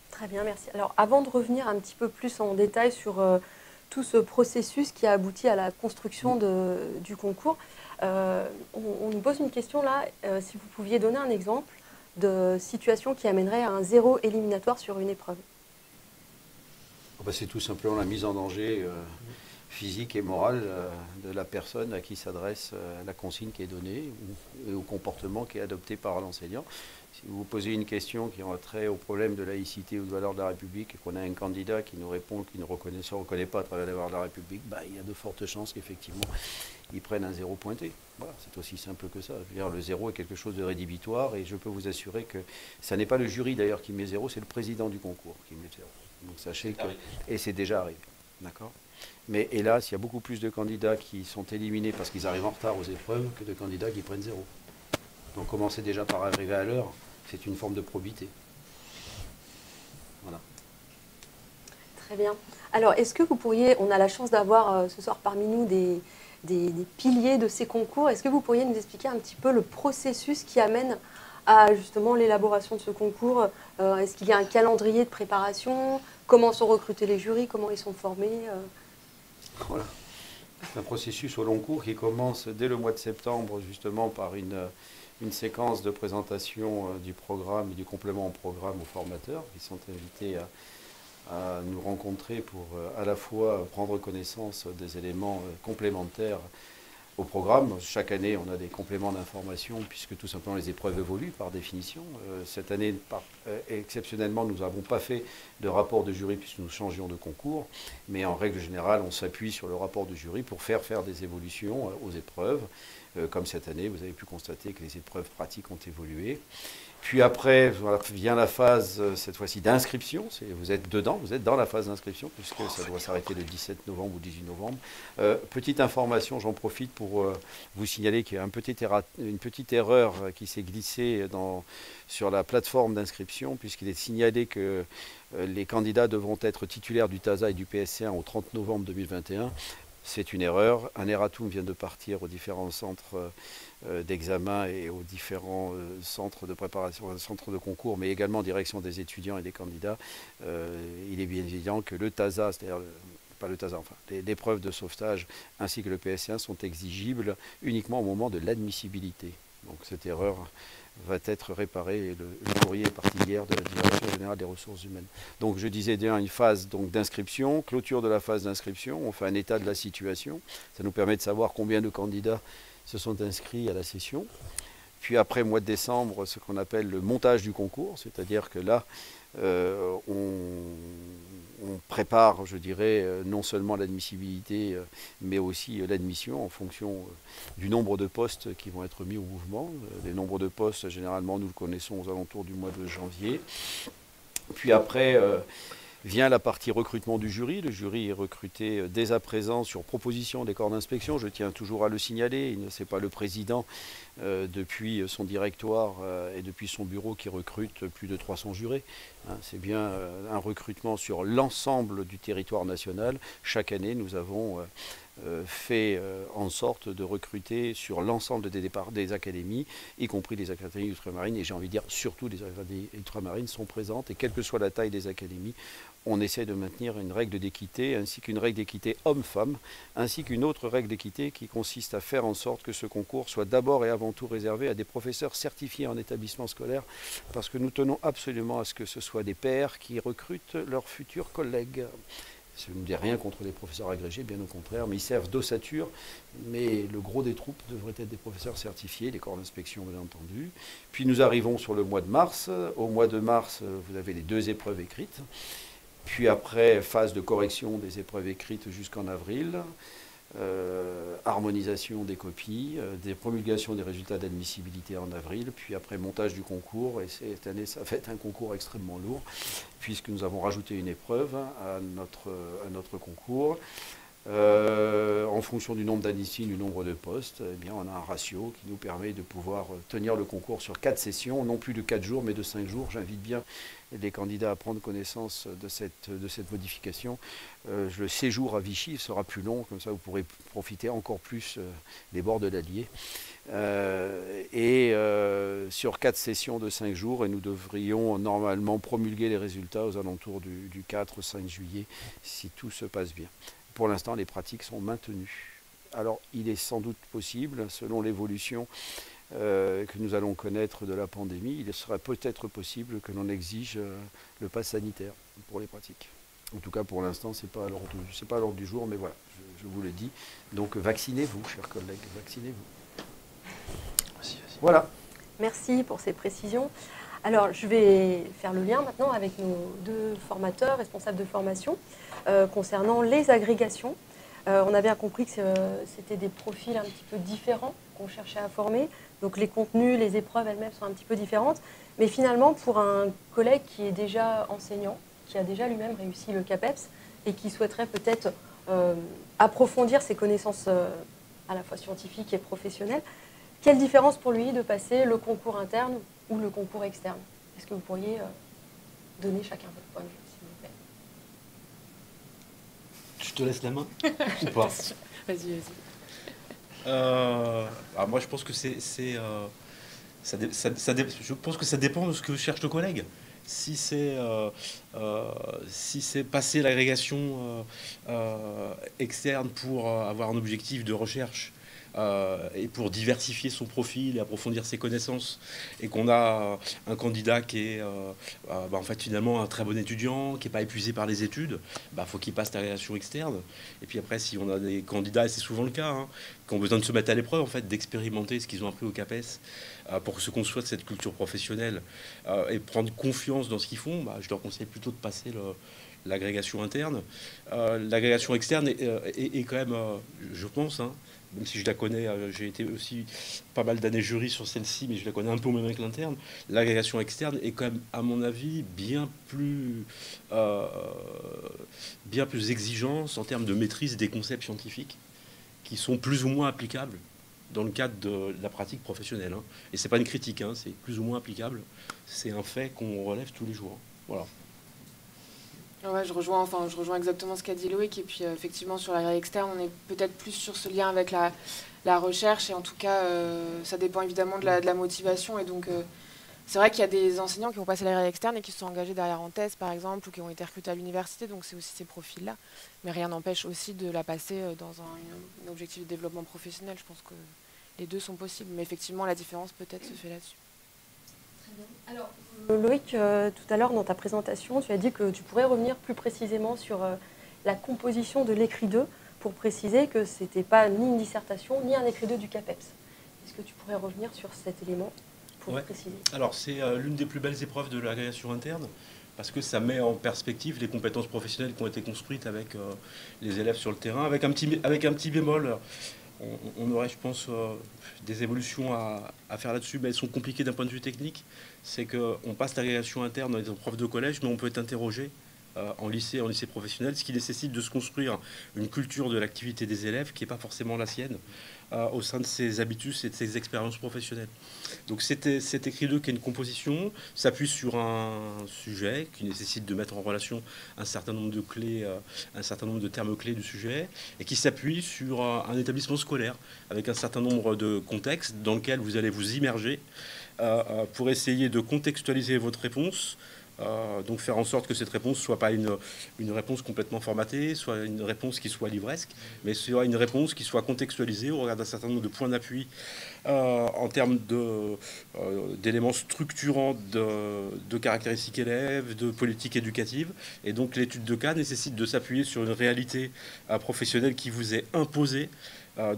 Très bien, merci. Alors, avant de revenir un petit peu plus en détail sur tout ce processus qui a abouti à la construction du concours, on nous pose une question là, si vous pouviez donner un exemple de situation qui amènerait à un 0 éliminatoire sur une épreuve. C'est tout simplement la mise en danger physique et morale de la personne à qui s'adresse la consigne qui est donnée ou au comportement qui est adopté par l'enseignant. Si vous vous posez une question qui a trait au problème de laïcité ou de valeur de la République et qu'on a un candidat qui nous répond qu'il ne reconnaît pas à travers la valeur de la République, il y a de fortes chances qu'effectivement ils prennent un zéro pointé. Voilà, c'est aussi simple que ça. Je veux dire, le zéro est quelque chose de rédhibitoire et je peux vous assurer que ça n'est pas le jury d'ailleurs qui met zéro, c'est le président du concours qui met zéro. Donc sachez que... Et c'est déjà arrivé. D'accord ? Mais hélas, il y a beaucoup plus de candidats qui sont éliminés parce qu'ils arrivent en retard aux épreuves que de candidats qui prennent zéro. Donc commencer déjà par arriver à l'heure, c'est une forme de probité. Voilà. Très bien. Alors, est-ce que vous pourriez, on a la chance d'avoir ce soir parmi nous des piliers de ces concours, est-ce que vous pourriez nous expliquer un petit peu le processus qui amène à justement l'élaboration de ce concours? Est-ce qu'il y a un calendrier de préparation? Comment sont recrutés les jurys? Comment ils sont formés? Voilà. C'est un processus au long cours qui commence dès le mois de septembre, justement par une séquence de présentation du programme et du complément au programme aux formateurs qui sont invités à nous rencontrer pour à la fois prendre connaissance des éléments complémentaires au programme. Chaque année, on a des compléments d'information puisque tout simplement les épreuves évoluent par définition. Cette année, exceptionnellement, nous n'avons pas fait de rapport de jury puisque nous changions de concours, mais en règle générale, on s'appuie sur le rapport de jury pour faire des évolutions aux épreuves. Comme cette année, vous avez pu constater que les épreuves pratiques ont évolué. Puis après, vient la phase, cette fois-ci, d'inscription. Vous êtes dedans, vous êtes dans la phase d'inscription, puisque ça doit s'arrêter le 17 novembre ou 18 novembre. Petite information, j'en profite pour vous signaler qu'il y a une petite erreur qui s'est glissée sur la plateforme d'inscription, puisqu'il est signalé que les candidats devront être titulaires du TASA et du PSC1 au 30 novembre 2021. C'est une erreur. Un erratum vient de partir aux différents centres d'examen et aux différents centres de préparation, centres de concours, mais également en direction des étudiants et des candidats. Il est bien évident que le TASA, c'est-à-dire pas le TASA, enfin, l'épreuve de sauvetage ainsi que le PSC1 sont exigibles uniquement au moment de l'admissibilité. Donc cette erreur va être réparée et le courrier est parti hier de la Direction générale des ressources humaines. Donc je disais déjà une phase d'inscription, clôture de la phase d'inscription, on fait un état de la situation, ça nous permet de savoir combien de candidats se sont inscrits à la session. Puis après, mois de décembre, ce qu'on appelle le montage du concours, c'est-à-dire que là, on prépare, je dirais, non seulement l'admissibilité, mais aussi l'admission en fonction du nombre de postes qui vont être mis au mouvement. Les nombres de postes, généralement, nous le connaissons aux alentours du mois de janvier. Puis après, vient la partie recrutement du jury. Le jury est recruté dès à présent sur proposition des corps d'inspection. Je tiens toujours à le signaler. Ce n'est pas le président, depuis son directoire et depuis son bureau, qui recrute plus de 300 jurés. C'est bien un recrutement sur l'ensemble du territoire national. Chaque année, nous avons fait en sorte de recruter sur l'ensemble des académies, y compris les académies ultramarines. Et j'ai envie de dire, surtout les académies ultramarines sont présentes. Et quelle que soit la taille des académies, on essaie de maintenir une règle d'équité, ainsi qu'une règle d'équité homme-femme, ainsi qu'une autre règle d'équité qui consiste à faire en sorte que ce concours soit d'abord et avant tout réservé à des professeurs certifiés en établissement scolaire, parce que nous tenons absolument à ce que ce soit des pairs qui recrutent leurs futurs collègues. Je ne dis rien contre les professeurs agrégés, bien au contraire, mais ils servent d'ossature. Mais le gros des troupes devraient être des professeurs certifiés, les corps d'inspection, bien entendu. Puis nous arrivons sur le mois de mars. Au mois de mars, vous avez les 2 épreuves écrites. Puis après, phase de correction des épreuves écrites jusqu'en avril. Harmonisation des copies, des promulgations des résultats d'admissibilité en avril, puis après montage du concours, et cette année ça va être un concours extrêmement lourd, puisque nous avons rajouté une épreuve à notre concours. En fonction du nombre d'admissibles, du nombre de postes, eh bien, on a un ratio qui nous permet de pouvoir tenir le concours sur 4 sessions, non plus de 4 jours, mais de 5 jours. J'invite bien les candidats à prendre connaissance de cette modification. Le séjour à Vichy sera plus long, comme ça vous pourrez profiter encore plus des bords de l'Allier. Sur 4 sessions de 5 jours, et nous devrions normalement promulguer les résultats aux alentours du 4-5 juillet, si tout se passe bien. Pour l'instant, les pratiques sont maintenues. Alors, il est sans doute possible, selon l'évolution que nous allons connaître de la pandémie, il serait peut-être possible que l'on exige le pass sanitaire pour les pratiques. En tout cas, pour l'instant, ce n'est pas à l'ordre du jour, mais voilà, je vous le dis. Donc, vaccinez-vous, chers collègues, vaccinez-vous. Voilà. Merci pour ces précisions. Alors, je vais faire le lien maintenant avec nos deux formateurs, responsables de formation, concernant les agrégations. On a bien compris que c'était des profils un petit peu différents qu'on cherchait à former. Donc les contenus, les épreuves elles-mêmes sont un petit peu différentes. Mais finalement, pour un collègue qui est déjà enseignant, qui a déjà lui-même réussi le CAPEPS et qui souhaiterait peut-être approfondir ses connaissances à la fois scientifiques et professionnelles, quelle différence pour lui de passer le concours interne ou le concours externe? Est-ce que vous pourriez donner chacun votre point de vue, s'il vous plaît? Je te laisse la main ou pas? Vas-y. Moi, je pense que je pense que ça dépend de ce que cherche le collègue. Si c'est passer l'agrégation externe pour avoir un objectif de recherche et pour diversifier son profil et approfondir ses connaissances, et qu'on a un candidat qui est en fait finalement un très bon étudiant, qui n'est pas épuisé par les études, faut qu'il passe l'agrégation externe. Et puis après, si on a des candidats, et c'est souvent le cas, qui ont besoin de se mettre à l'épreuve, en fait, d'expérimenter ce qu'ils ont appris au CAPES pour se construire de cette culture professionnelle et prendre confiance dans ce qu'ils font, je leur conseille plutôt de passer l'agrégation interne. L'agrégation externe est quand même, je pense, même si je la connais, j'ai été aussi pas mal d'années jury sur celle-ci, mais je la connais un peu moins avec l'interne. L'agrégation externe est quand même, à mon avis, bien plus exigeante en termes de maîtrise des concepts scientifiques qui sont plus ou moins applicables dans le cadre de la pratique professionnelle. Et c'est pas une critique, c'est plus ou moins applicable. C'est un fait qu'on relève tous les jours. Voilà. Ouais, je rejoins exactement ce qu'a dit Loïc. Et puis effectivement, sur l'agrégation externe, on est peut-être plus sur ce lien avec la recherche. Et en tout cas, ça dépend évidemment de la motivation. Et donc, c'est vrai qu'il y a des enseignants qui ont passé l'agrégation externe et qui se sont engagés derrière en thèse, par exemple, ou qui ont été recrutés à l'université. Donc, c'est aussi ces profils-là. Mais rien n'empêche aussi de la passer dans un objectif de développement professionnel. Je pense que les deux sont possibles. Mais effectivement, la différence peut-être se fait là-dessus. Alors, Loïc, tout à l'heure dans ta présentation, tu as dit que tu pourrais revenir plus précisément sur la composition de l'écrit 2 pour préciser que ce n'était pas ni une dissertation ni un écrit 2 du CAPEPS. Est-ce que tu pourrais revenir sur cet élément pour préciser? Alors, c'est l'une des plus belles épreuves de l'agrégation interne parce que ça met en perspective les compétences professionnelles qui ont été construites avec les élèves sur le terrain, avec un petit bémol. On aurait, je pense, des évolutions à faire là-dessus, mais elles sont compliquées d'un point de vue technique. C'est qu'on passe l'agrégation interne dans les épreuves de collège, mais on peut être interrogé en lycée professionnel, ce qui nécessite de se construire une culture de l'activité des élèves qui n'est pas forcément la sienne au sein de ses habitudes et de ses expériences professionnelles. Donc cet écrit 2 qui est une composition s'appuie sur un sujet qui nécessite de mettre en relation un certain nombre de clés, un certain nombre de termes clés du sujet, et qui s'appuie sur un établissement scolaire avec un certain nombre de contextes dans lesquels vous allez vous immerger pour essayer de contextualiser votre réponse. Donc faire en sorte que cette réponse ne soit pas une réponse complètement formatée, soit une réponse qui soit livresque, mais soit une réponse qui soit contextualisée au regard d'un certain nombre de points d'appui en termes d'éléments structurants de caractéristiques élèves, de politique éducative. Et donc l'étude de cas nécessite de s'appuyer sur une réalité professionnelle qui vous est imposée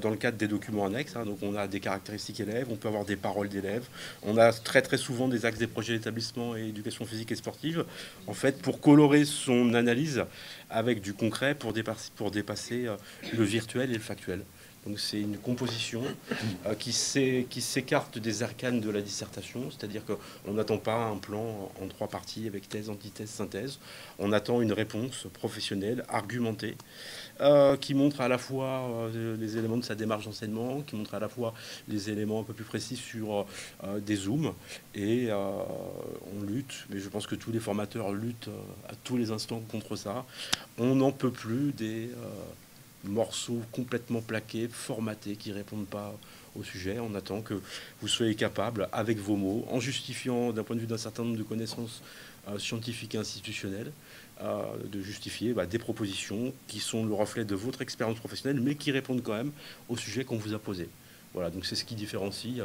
dans le cadre des documents annexes. Donc on a des caractéristiques élèves, on peut avoir des paroles d'élèves, on a très très souvent des axes des projets d'établissement et éducation physique et sportive, en fait pour colorer son analyse avec du concret pour dépasser le virtuel et le factuel. Donc c'est une composition qui s'écarte des arcanes de la dissertation, c'est-à-dire qu'on n'attend pas un plan en 3 parties avec thèse, antithèse, synthèse. On attend une réponse professionnelle, argumentée, qui montre à la fois les éléments de sa démarche d'enseignement, qui montre à la fois les éléments un peu plus précis sur des zooms. Et on lutte, mais je pense que tous les formateurs luttent à tous les instants contre ça. On n'en peut plus des morceaux complètement plaqués, formatés, qui ne répondent pas au sujet. On attend que vous soyez capable, avec vos mots, en justifiant d'un point de vue d'un certain nombre de connaissances scientifiques et institutionnelles, de justifier des propositions qui sont le reflet de votre expérience professionnelle, mais qui répondent quand même au sujet qu'on vous a posé. Voilà, donc c'est ce qui différencie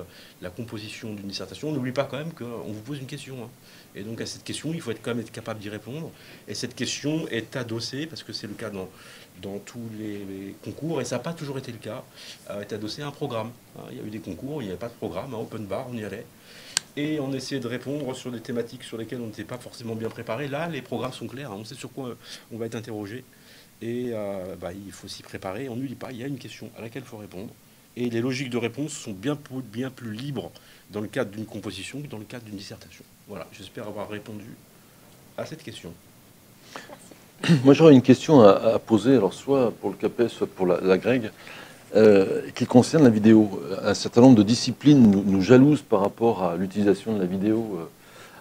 la composition d'une dissertation. On n'oublie pas quand même qu'on vous pose une question. Et donc à cette question, il faut quand même être capable d'y répondre. Et cette question est adossée, parce que c'est le cas dans tous les concours, et ça n'a pas toujours été le cas, est adossée à un programme. Il y a eu des concours où il n'y avait pas de programme, open bar, on y allait. et on essayait de répondre sur des thématiques sur lesquelles on n'était pas forcément bien préparé. Là, les programmes sont clairs, hein, on sait sur quoi on va être interrogé, et il faut s'y préparer. On ne dit pas, il y a une question à laquelle il faut répondre, et les logiques de réponse sont bien plus libres dans le cadre d'une composition que dans le cadre d'une dissertation. Voilà, j'espère avoir répondu à cette question. Moi, j'aurais une question à poser, alors soit pour le CAPES, soit pour la Greg, qui concerne la vidéo. Un certain nombre de disciplines nous jalousent par rapport à l'utilisation de la vidéo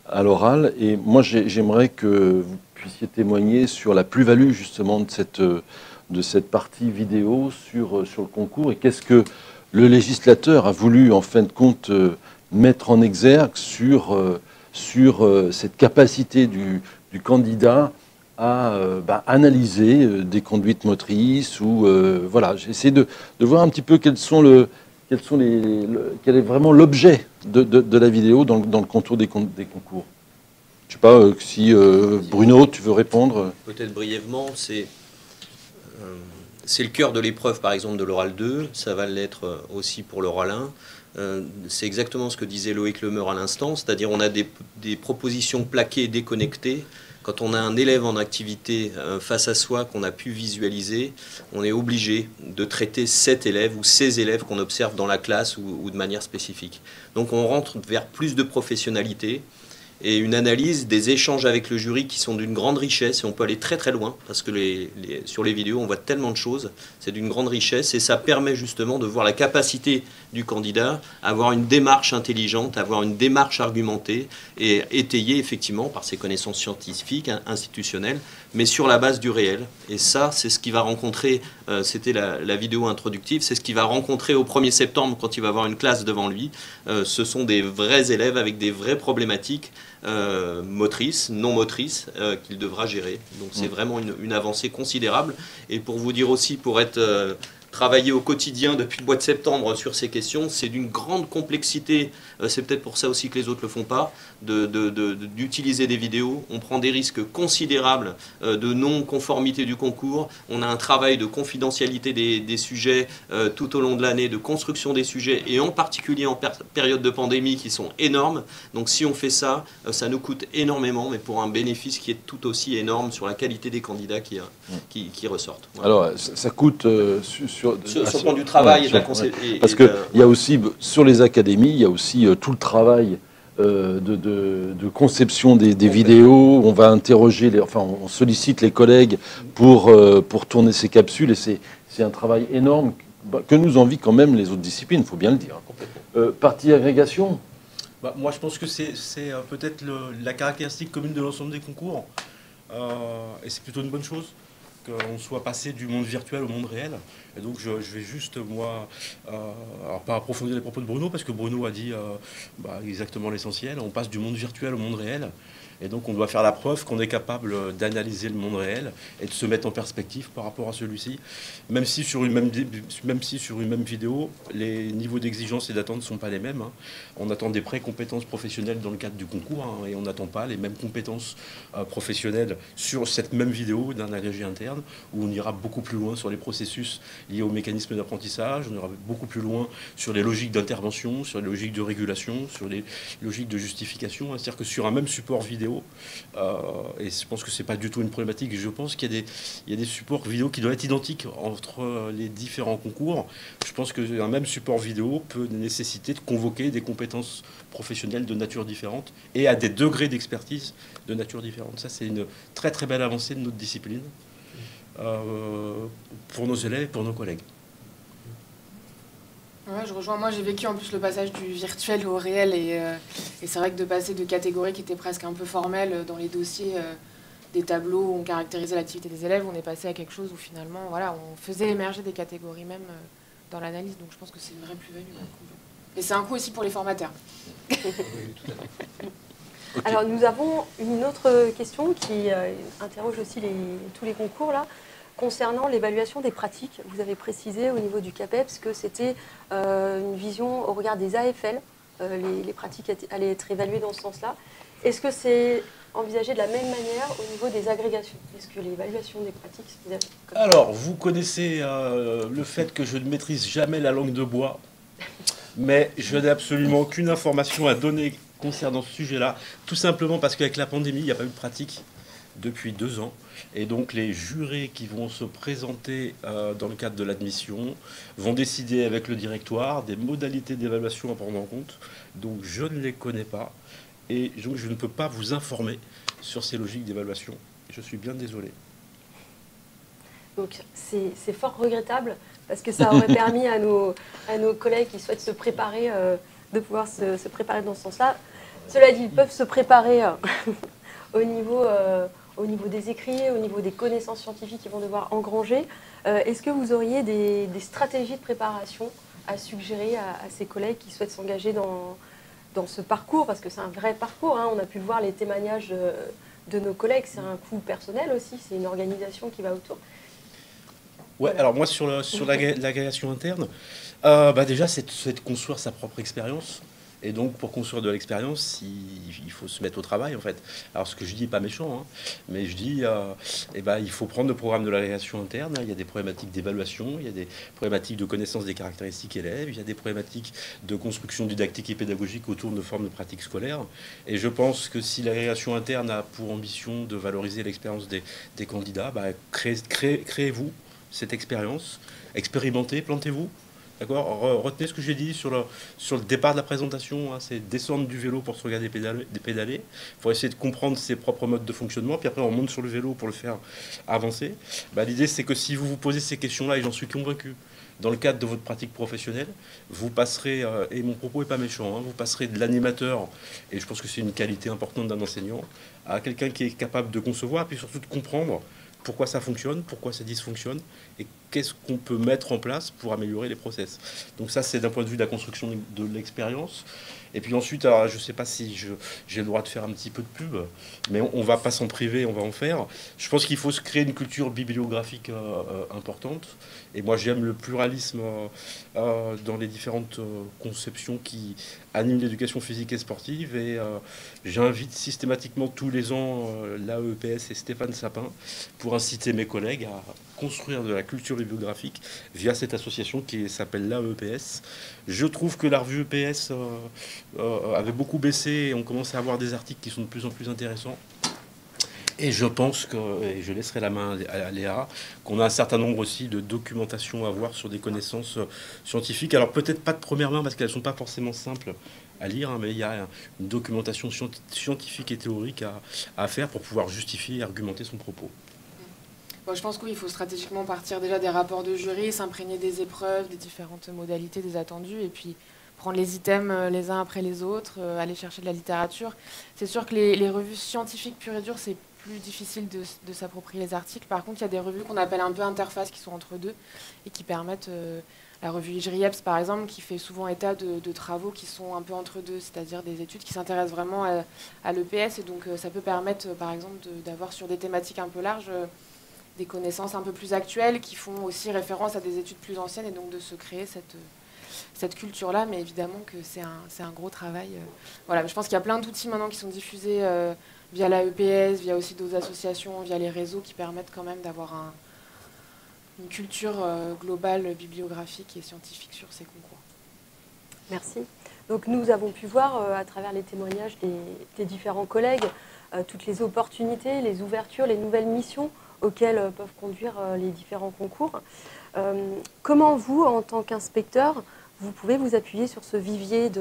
à l'oral. Et moi, j'aimerais que vous puissiez témoigner sur la plus-value, justement, de cette partie vidéo sur le concours. Et qu'est-ce que le législateur a voulu, en fin de compte, mettre en exergue sur cette capacité du candidat à analyser des conduites motrices ou voilà. J'essaie de voir un petit peu quel est vraiment l'objet de la vidéo dans le contour des concours. Je sais pas si Bruno, tu veux répondre. Peut-être brièvement, c'est le cœur de l'épreuve, par exemple, de l'oral 2. Ça va l'être aussi pour l'oral 1. C'est exactement ce que disait Loïc Lemeur à l'instant, c'est-à-dire on a des propositions plaquées et déconnectées. Quand on a un élève en activité face à soi qu'on a pu visualiser, on est obligé de traiter cet élève ou ces élèves qu'on observe dans la classe ou de manière spécifique. Donc on rentre vers plus de professionnalité et une analyse des échanges avec le jury qui sont d'une grande richesse, et on peut aller très très loin parce que sur les vidéos on voit tellement de choses, c'est d'une grande richesse et ça permet justement de voir la capacité du candidat à avoir une démarche intelligente, à avoir une démarche argumentée et étayée effectivement par ses connaissances scientifiques, institutionnelles, mais sur la base du réel. Et ça, c'est ce qu'il va rencontrer, c'était la vidéo introductive, c'est ce qu'il va rencontrer au 1er septembre quand il va avoir une classe devant lui. Ce sont des vrais élèves avec des vraies problématiques motrices, non motrices, qu'il devra gérer. Donc c'est vraiment une avancée considérable. Et pour vous dire aussi, pour être travailler au quotidien depuis le mois de septembre sur ces questions, c'est d'une grande complexité, c'est peut-être pour ça aussi que les autres ne le font pas, d'utiliser des vidéos. On prend des risques considérables de non-conformité du concours, on a un travail de confidentialité des sujets tout au long de l'année, de construction des sujets, et en particulier en période de pandémie qui sont énormes. Donc si on fait ça, ça nous coûte énormément, mais pour un bénéfice qui est tout aussi énorme sur la qualité des candidats qui ressortent. Voilà. Alors ça coûte sur le plan du travail, parce qu'il y a aussi, sur les académies, il y a aussi tout le travail de conception des vidéos. On va interroger, on sollicite les collègues pour tourner ces capsules, et c'est un travail énorme que nous envient quand même les autres disciplines, il faut bien le dire. Partie agrégation. Moi, je pense que c'est peut-être la caractéristique commune de l'ensemble des concours, et c'est plutôt une bonne chose qu'on soit passé du monde virtuel au monde réel. Et donc je vais juste, moi, alors pas approfondir les propos de Bruno, parce que Bruno a dit exactement l'essentiel. On passe du monde virtuel au monde réel. Et donc on doit faire la preuve qu'on est capable d'analyser le monde réel et de se mettre en perspective par rapport à celui-ci. Même si sur une même vidéo, les niveaux d'exigence et d'attente ne sont pas les mêmes. Hein. On attend des pré-compétences professionnelles dans le cadre du concours, hein, et on n'attend pas les mêmes compétences professionnelles sur cette même vidéo d'un agrégé interne, où on ira beaucoup plus loin sur les processus liés aux mécanismes d'apprentissage, on ira beaucoup plus loin sur les logiques d'intervention, sur les logiques de régulation, sur les logiques de justification. C'est-à-dire que sur un même support vidéo, et je pense que c'est pas du tout une problématique, je pense qu'il y a des supports vidéo qui doivent être identiques entre les différents concours. Je pense qu'un même support vidéo peut nécessiter de convoquer des compétences professionnelles de nature différente et à des degrés d'expertise de nature différente. Ça, c'est une très très belle avancée de notre discipline pour nos élèves et pour nos collègues. Ouais, je rejoins. Moi, j'ai vécu en plus le passage du virtuel au réel, et c'est vrai que de passer de catégories qui étaient presque un peu formelles dans les dossiers des tableaux où on caractérisait l'activité des élèves, on est passé à quelque chose où finalement, voilà, on faisait émerger des catégories même dans l'analyse. Donc je pense que c'est une vraie plus-value. Et c'est un coût aussi pour les formateurs. Oui, tout à fait. Okay. Alors nous avons une autre question qui interroge aussi tous les concours là. Concernant l'évaluation des pratiques, vous avez précisé au niveau du CAPEPS que c'était une vision au regard des AFL, les pratiques allaient être évaluées dans ce sens-là. Est-ce que c'est envisagé de la même manière au niveau des agrégations? Est-ce que l'évaluation des pratiques... Alors, vous connaissez le fait que je ne maîtrise jamais la langue de bois, mais je n'ai absolument aucune information à donner concernant ce sujet-là, tout simplement parce qu'avec la pandémie, il n'y a pas eu de pratique depuis 2 ans. Et donc les jurés qui vont se présenter dans le cadre de l'admission vont décider avec le directoire des modalités d'évaluation à prendre en compte. Donc je ne les connais pas et donc je ne peux pas vous informer sur ces logiques d'évaluation. Je suis bien désolé. Donc c'est fort regrettable parce que ça aurait permis à nos collègues qui souhaitent se préparer de pouvoir se préparer dans ce sens-là. Cela dit, ils peuvent se préparer au niveau des écrits, au niveau des connaissances scientifiques qu'ils vont devoir engranger. Est-ce que vous auriez des stratégies de préparation à suggérer à ces collègues qui souhaitent s'engager dans ce parcours? Parce que c'est un vrai parcours, hein. On a pu voir les témoignages de nos collègues. C'est un coût personnel aussi, c'est une organisation qui va autour. Ouais, voilà. Alors moi, sur l'agrégation interne, déjà, c'est de construire sa propre expérience. Et donc, pour construire de l'expérience, il faut se mettre au travail, en fait. Alors, ce que je dis n'est pas méchant, hein, mais je dis, il faut prendre le programme de l'agrégation interne. Il y a des problématiques d'évaluation, il y a des problématiques de connaissance des caractéristiques élèves, il y a des problématiques de construction didactique et pédagogique autour de formes de pratiques scolaires. Et je pense que si l'agrégation interne a pour ambition de valoriser l'expérience des candidats, créez-vous cette expérience, expérimentez, plantez-vous. D'accord. Retenez ce que j'ai dit sur le départ de la présentation, hein, c'est descendre du vélo pour se regarder pédaler. Il faut essayer de comprendre ses propres modes de fonctionnement, puis après on monte sur le vélo pour le faire avancer. L'idée c'est que si vous vous posez ces questions-là, et j'en suis convaincu, dans le cadre de votre pratique professionnelle, vous passerez, et mon propos n'est pas méchant, hein, vous passerez de l'animateur, et je pense que c'est une qualité importante d'un enseignant, à quelqu'un qui est capable de concevoir, et puis surtout de comprendre pourquoi ça fonctionne, pourquoi ça dysfonctionne, et qu'est-ce qu'on peut mettre en place pour améliorer les process. Donc ça, c'est d'un point de vue de la construction de l'expérience. Et puis ensuite, alors, je ne sais pas si j'ai le droit de faire un petit peu de pub, mais on ne va pas s'en priver, on va en faire. Je pense qu'il faut se créer une culture bibliographique importante. Et moi, j'aime le pluralisme dans les différentes conceptions qui animent l'éducation physique et sportive. Et j'invite systématiquement tous les ans l'AEPS et Stéphane Sapin pour inciter mes collègues à construire de la culture bibliographique via cette association qui s'appelle l'AEPS. Je trouve que la revue EPS avait beaucoup baissé et on commence à avoir des articles qui sont de plus en plus intéressants. Et je pense que, et je laisserai la main à Léa, qu'on a un certain nombre aussi de documentation à voir sur des connaissances scientifiques. Alors peut-être pas de première main parce qu'elles ne sont pas forcément simples à lire, hein, mais il y a une documentation scientifique et théorique à faire pour pouvoir justifier et argumenter son propos. Bon, je pense qu'il faut stratégiquement partir déjà des rapports de jury, s'imprégner des épreuves, des différentes modalités, des attendus, et puis prendre les items les uns après les autres, aller chercher de la littérature. C'est sûr que les revues scientifiques pures et dures, c'est plus difficile de s'approprier les articles. Par contre, il y a des revues qu'on appelle un peu interfaces qui sont entre deux et qui permettent, la revue IJRIEPS par exemple, qui fait souvent état de travaux qui sont un peu entre deux, c'est-à-dire des études qui s'intéressent vraiment à l'EPS, et donc ça peut permettre par exemple d'avoir sur des thématiques un peu larges des connaissances un peu plus actuelles qui font aussi référence à des études plus anciennes, et donc de se créer cette culture-là, mais évidemment que c'est un gros travail. Voilà, je pense qu'il y a plein d'outils maintenant qui sont diffusés via la EPS, via aussi d'autres associations, via les réseaux qui permettent quand même d'avoir une culture globale, bibliographique et scientifique sur ces concours. Merci. Donc nous avons pu voir à travers les témoignages des différents collègues toutes les opportunités, les ouvertures, les nouvelles missions auxquelles peuvent conduire les différents concours. Comment vous, en tant qu'inspecteur, vous pouvez vous appuyer sur ce vivier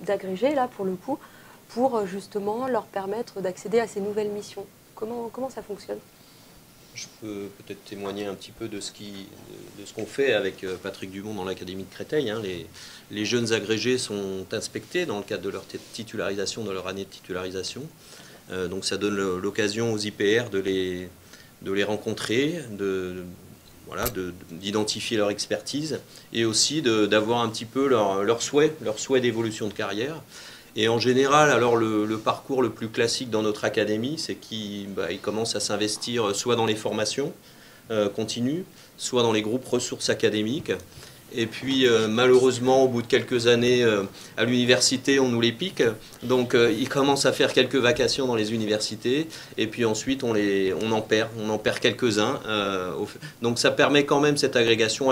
d'agrégés, là, pour le coup, pour justement leur permettre d'accéder à ces nouvelles missions? Comment ça fonctionne? Je peux peut-être témoigner un petit peu de ce qu'on fait avec Patrick Dumont dans l'Académie de Créteil. Hein. Les jeunes agrégés sont inspectés dans le cadre de leur titularisation, de leur année de titularisation. Donc ça donne l'occasion aux IPR de les rencontrer, d'identifier leur expertise et aussi d'avoir un petit peu leur souhait d'évolution de carrière. Et en général, alors le parcours le plus classique dans notre académie, c'est qu'ils commencent à s'investir soit dans les formations continues, soit dans les groupes ressources académiques. Et puis malheureusement, au bout de quelques années à l'université, on nous les pique. Donc ils commencent à faire quelques vacations dans les universités. Et puis ensuite, on en perd quelques-uns. Donc ça permet quand même, cette agrégation,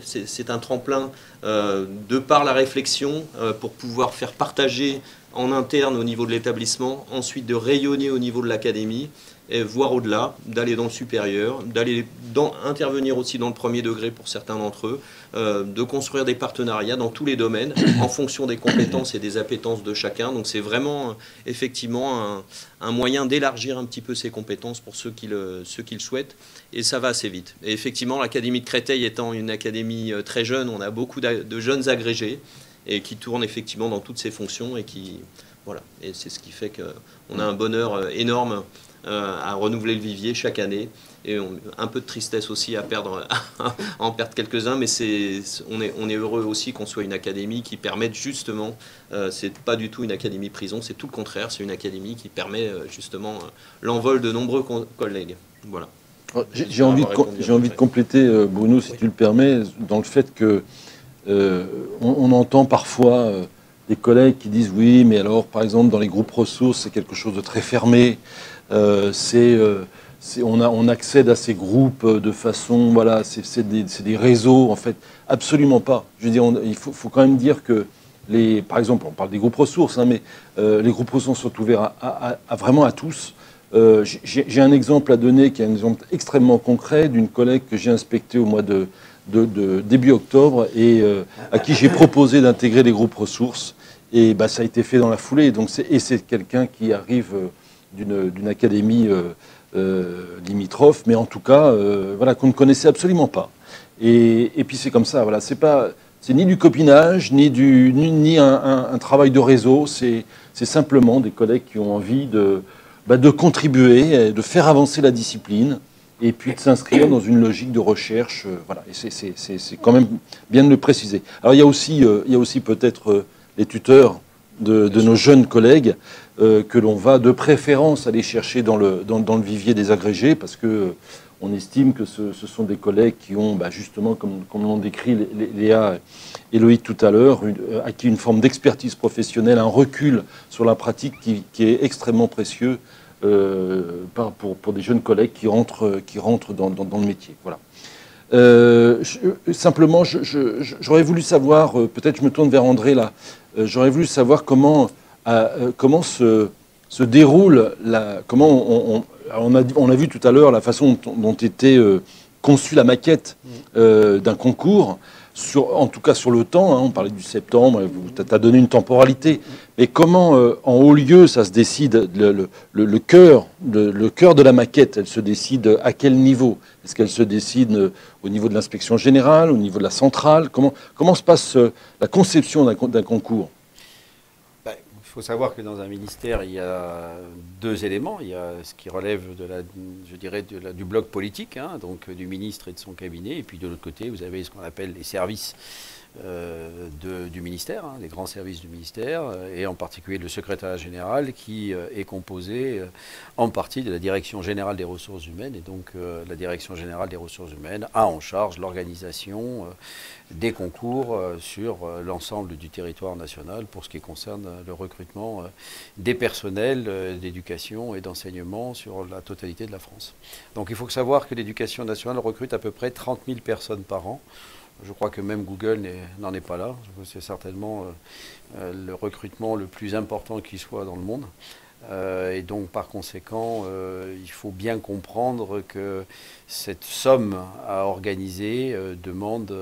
c'est un tremplin de par la réflexion pour pouvoir faire partager en interne au niveau de l'établissement, ensuite de rayonner au niveau de l'académie, voire au-delà, d'aller dans le supérieur, intervenir aussi dans le premier degré pour certains d'entre eux, de construire des partenariats dans tous les domaines en fonction des compétences et des appétences de chacun. Donc c'est vraiment effectivement un moyen d'élargir un petit peu ses compétences pour ceux qui le souhaitent, et ça va assez vite. Et effectivement, l'Académie de Créteil étant une académie très jeune, on a beaucoup de jeunes agrégés et qui tournent effectivement dans toutes ces fonctions et voilà. Et c'est ce qui fait qu'on a un bonheur énorme à renouveler le vivier chaque année, et un peu de tristesse aussi à en perdre quelques-uns, mais on est heureux aussi qu'on soit une académie qui permette justement, c'est pas du tout une académie prison, c'est tout le contraire, c'est une académie qui permet justement l'envol de nombreux collègues. Voilà. J'ai envie de compléter, Bruno, si tu le permets, dans le fait que on entend parfois des collègues qui disent oui, mais alors par exemple dans les groupes ressources c'est quelque chose de très fermé, on accède à ces groupes de façon, voilà, c'est des réseaux, en fait, absolument pas. Je veux dire, il faut quand même dire que par exemple, on parle des groupes ressources, hein, mais les groupes ressources sont ouverts vraiment à tous. J'ai un exemple à donner qui est un exemple extrêmement concret d'une collègue que j'ai inspectée au mois de début octobre et à qui j'ai proposé d'intégrer les groupes ressources, et ça a été fait dans la foulée. Donc c'est quelqu'un qui arrive d'une académie limitrophe, mais en tout cas voilà, qu'on ne connaissait absolument pas. Et puis c'est comme ça, voilà, c'est ni du copinage, ni un travail de réseau, c'est simplement des collègues qui ont envie de contribuer, de faire avancer la discipline, et puis de s'inscrire dans une logique de recherche. Voilà, et c'est quand même bien de le préciser. Alors il y a aussi peut-être les tuteurs de nos jeunes collègues que l'on va de préférence aller chercher dans le vivier des agrégés, parce que on estime que ce sont des collègues qui ont justement, comme l'ont décrit Léa et Loïc tout à l'heure, acquis une forme d'expertise professionnelle, un recul sur la pratique qui est extrêmement précieux pour des jeunes collègues qui rentrent dans le métier. Voilà. Simplement, j'aurais voulu savoir, peut-être je me tourne vers André là, j'aurais voulu savoir comment se déroule, on a vu tout à l'heure la façon dont était conçue la maquette d'un concours, en tout cas sur le temps, hein, on parlait du septembre, tu as donné une temporalité, mais comment en haut lieu ça se décide, le cœur de la maquette, elle se décide à quel niveau? Est-ce qu'elle se décide au niveau de l'inspection générale, au niveau de la centrale? Comment se passe la conception d'un concours? Il faut savoir que dans un ministère, il y a deux éléments. Il y a ce qui relève du bloc politique, hein, donc du ministre et de son cabinet. Et puis de l'autre côté, vous avez ce qu'on appelle les services du ministère, hein, les grands services du ministère, et en particulier le secrétariat général qui est composé en partie de la direction générale des ressources humaines. Et donc la direction générale des ressources humaines a en charge l'organisation des concours sur l'ensemble du territoire national pour ce qui concerne le recrutement des personnels d'éducation et d'enseignement sur la totalité de la France. Donc il faut savoir que l'éducation nationale recrute à peu près 30 000 personnes par an. Je crois que même Google n'en est pas là. C'est certainement le recrutement le plus important qui soit dans le monde. Et donc, par conséquent, il faut bien comprendre que cette somme à organiser demande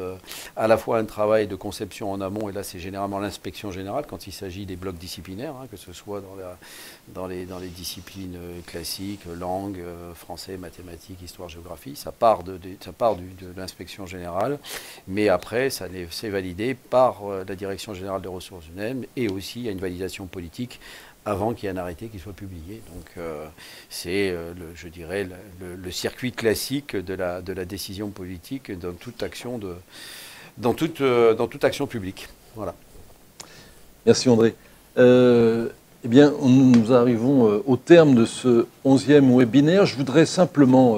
à la fois un travail de conception en amont, et là c'est généralement l'inspection générale quand il s'agit des blocs disciplinaires, hein, que ce soit dans les disciplines classiques, langue, français, mathématiques, histoire, géographie. Ça part de l'inspection générale, mais après c'est validé par la direction générale des ressources humaines, et aussi il y a une validation politique avant qu'il y ait un arrêté qui soit publié. Donc c'est, je dirais, le circuit classique de la décision politique dans toute action dans toute action publique. Voilà. Merci André. Eh bien, nous arrivons au terme de ce 11e webinaire. Je voudrais simplement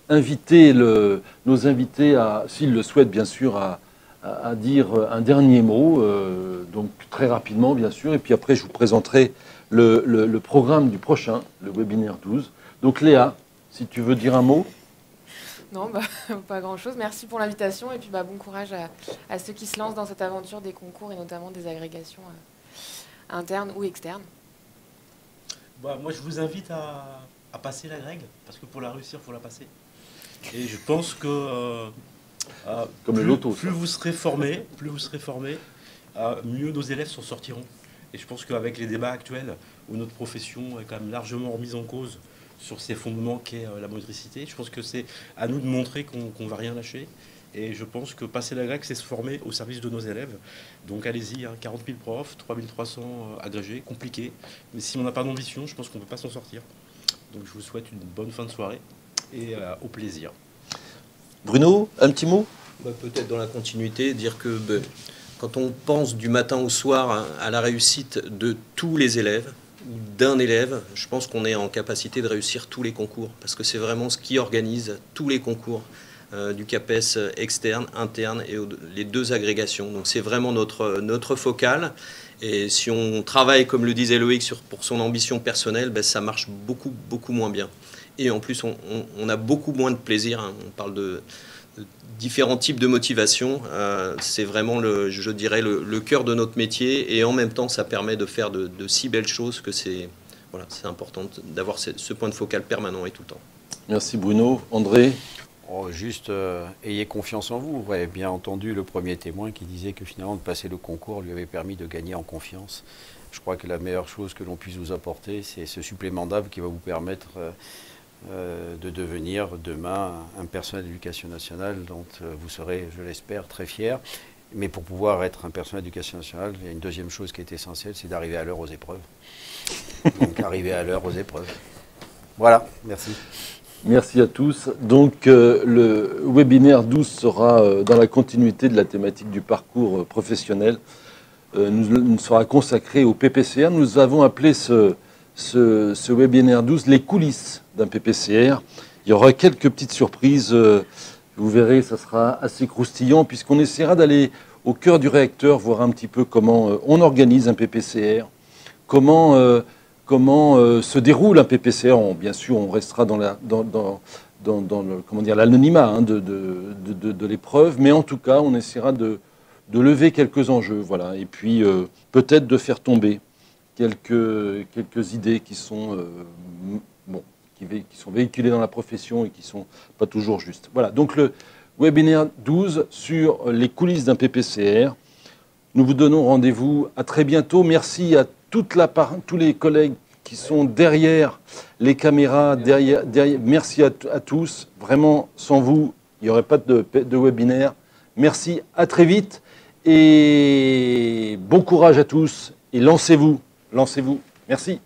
inviter nos invités, s'ils le souhaitent bien sûr, à dire un dernier mot, donc très rapidement bien sûr, et puis après je vous présenterai le programme du prochain, le webinaire 12. Donc Léa, si tu veux dire un mot. Non, pas grand-chose. Merci pour l'invitation et puis bon courage à ceux qui se lancent dans cette aventure des concours et notamment des agrégations interne ou externe? Bah, moi, je vous invite à passer la grègue, parce que pour la réussir, il faut la passer. Et je pense que Comme le loto, plus vous serez formés, mieux nos élèves s'en sortiront. Et je pense qu'avec les débats actuels, où notre profession est quand même largement remise en cause sur ces fondements qu'est la motricité, je pense que c'est à nous de montrer qu'on ne va rien lâcher. Et je pense que passer la grecque, c'est se former au service de nos élèves. Donc allez-y, 40 000 profs, 3300 agrégés, compliqué. Mais si on n'a pas d'ambition, je pense qu'on ne peut pas s'en sortir. Donc je vous souhaite une bonne fin de soirée et au plaisir. Bruno, un petit mot? Peut-être dans la continuité, dire que quand on pense du matin au soir à la réussite de tous les élèves, ou d'un élève, je pense qu'on est en capacité de réussir tous les concours, parce que c'est vraiment ce qui organise tous les concours du CAPES externe, interne et les deux agrégations. Donc c'est vraiment notre focale. Et si on travaille, comme le disait Loïc, pour son ambition personnelle, ça marche beaucoup moins bien. Et en plus, on a beaucoup moins de plaisir. Hein. On parle de différents types de motivation. C'est vraiment, je dirais, le cœur de notre métier. Et en même temps, ça permet de faire de si belles choses que c'est important d'avoir ce point de focal permanent et tout le temps. Merci Bruno. André? Juste, ayez confiance en vous. Vous avez bien entendu le premier témoin qui disait que finalement de passer le concours lui avait permis de gagner en confiance. Je crois que la meilleure chose que l'on puisse vous apporter, c'est ce supplément d'âme qui va vous permettre de devenir demain un personnel d'éducation nationale dont vous serez, je l'espère, très fier. Mais pour pouvoir être un personnel d'éducation nationale, il y a une deuxième chose qui est essentielle, c'est d'arriver à l'heure aux épreuves. Donc arriver à l'heure aux épreuves. Voilà, merci. Merci à tous. Donc le webinaire 12 sera dans la continuité de la thématique du parcours professionnel. Nous sera consacré au PPCR. Nous avons appelé ce webinaire 12 les coulisses d'un PPCR. Il y aura quelques petites surprises. Vous verrez, ça sera assez croustillant puisqu'on essaiera d'aller au cœur du réacteur, voir un petit peu comment on organise un PPCR, comment se déroule un PPCR. Bien sûr, on restera dans l'anonymat de l'épreuve, mais en tout cas, on essaiera de lever quelques enjeux, voilà, et puis peut-être de faire tomber quelques idées qui sont qui sont véhiculées dans la profession et qui sont pas toujours justes. Voilà, donc le webinaire 12 sur les coulisses d'un PPCR. Nous vous donnons rendez-vous à très bientôt. Merci à tous les collègues qui sont derrière les caméras, derrière. Merci à tous. Vraiment, sans vous, il n'y aurait pas de webinaire. Merci, à très vite et bon courage à tous et lancez-vous. Merci.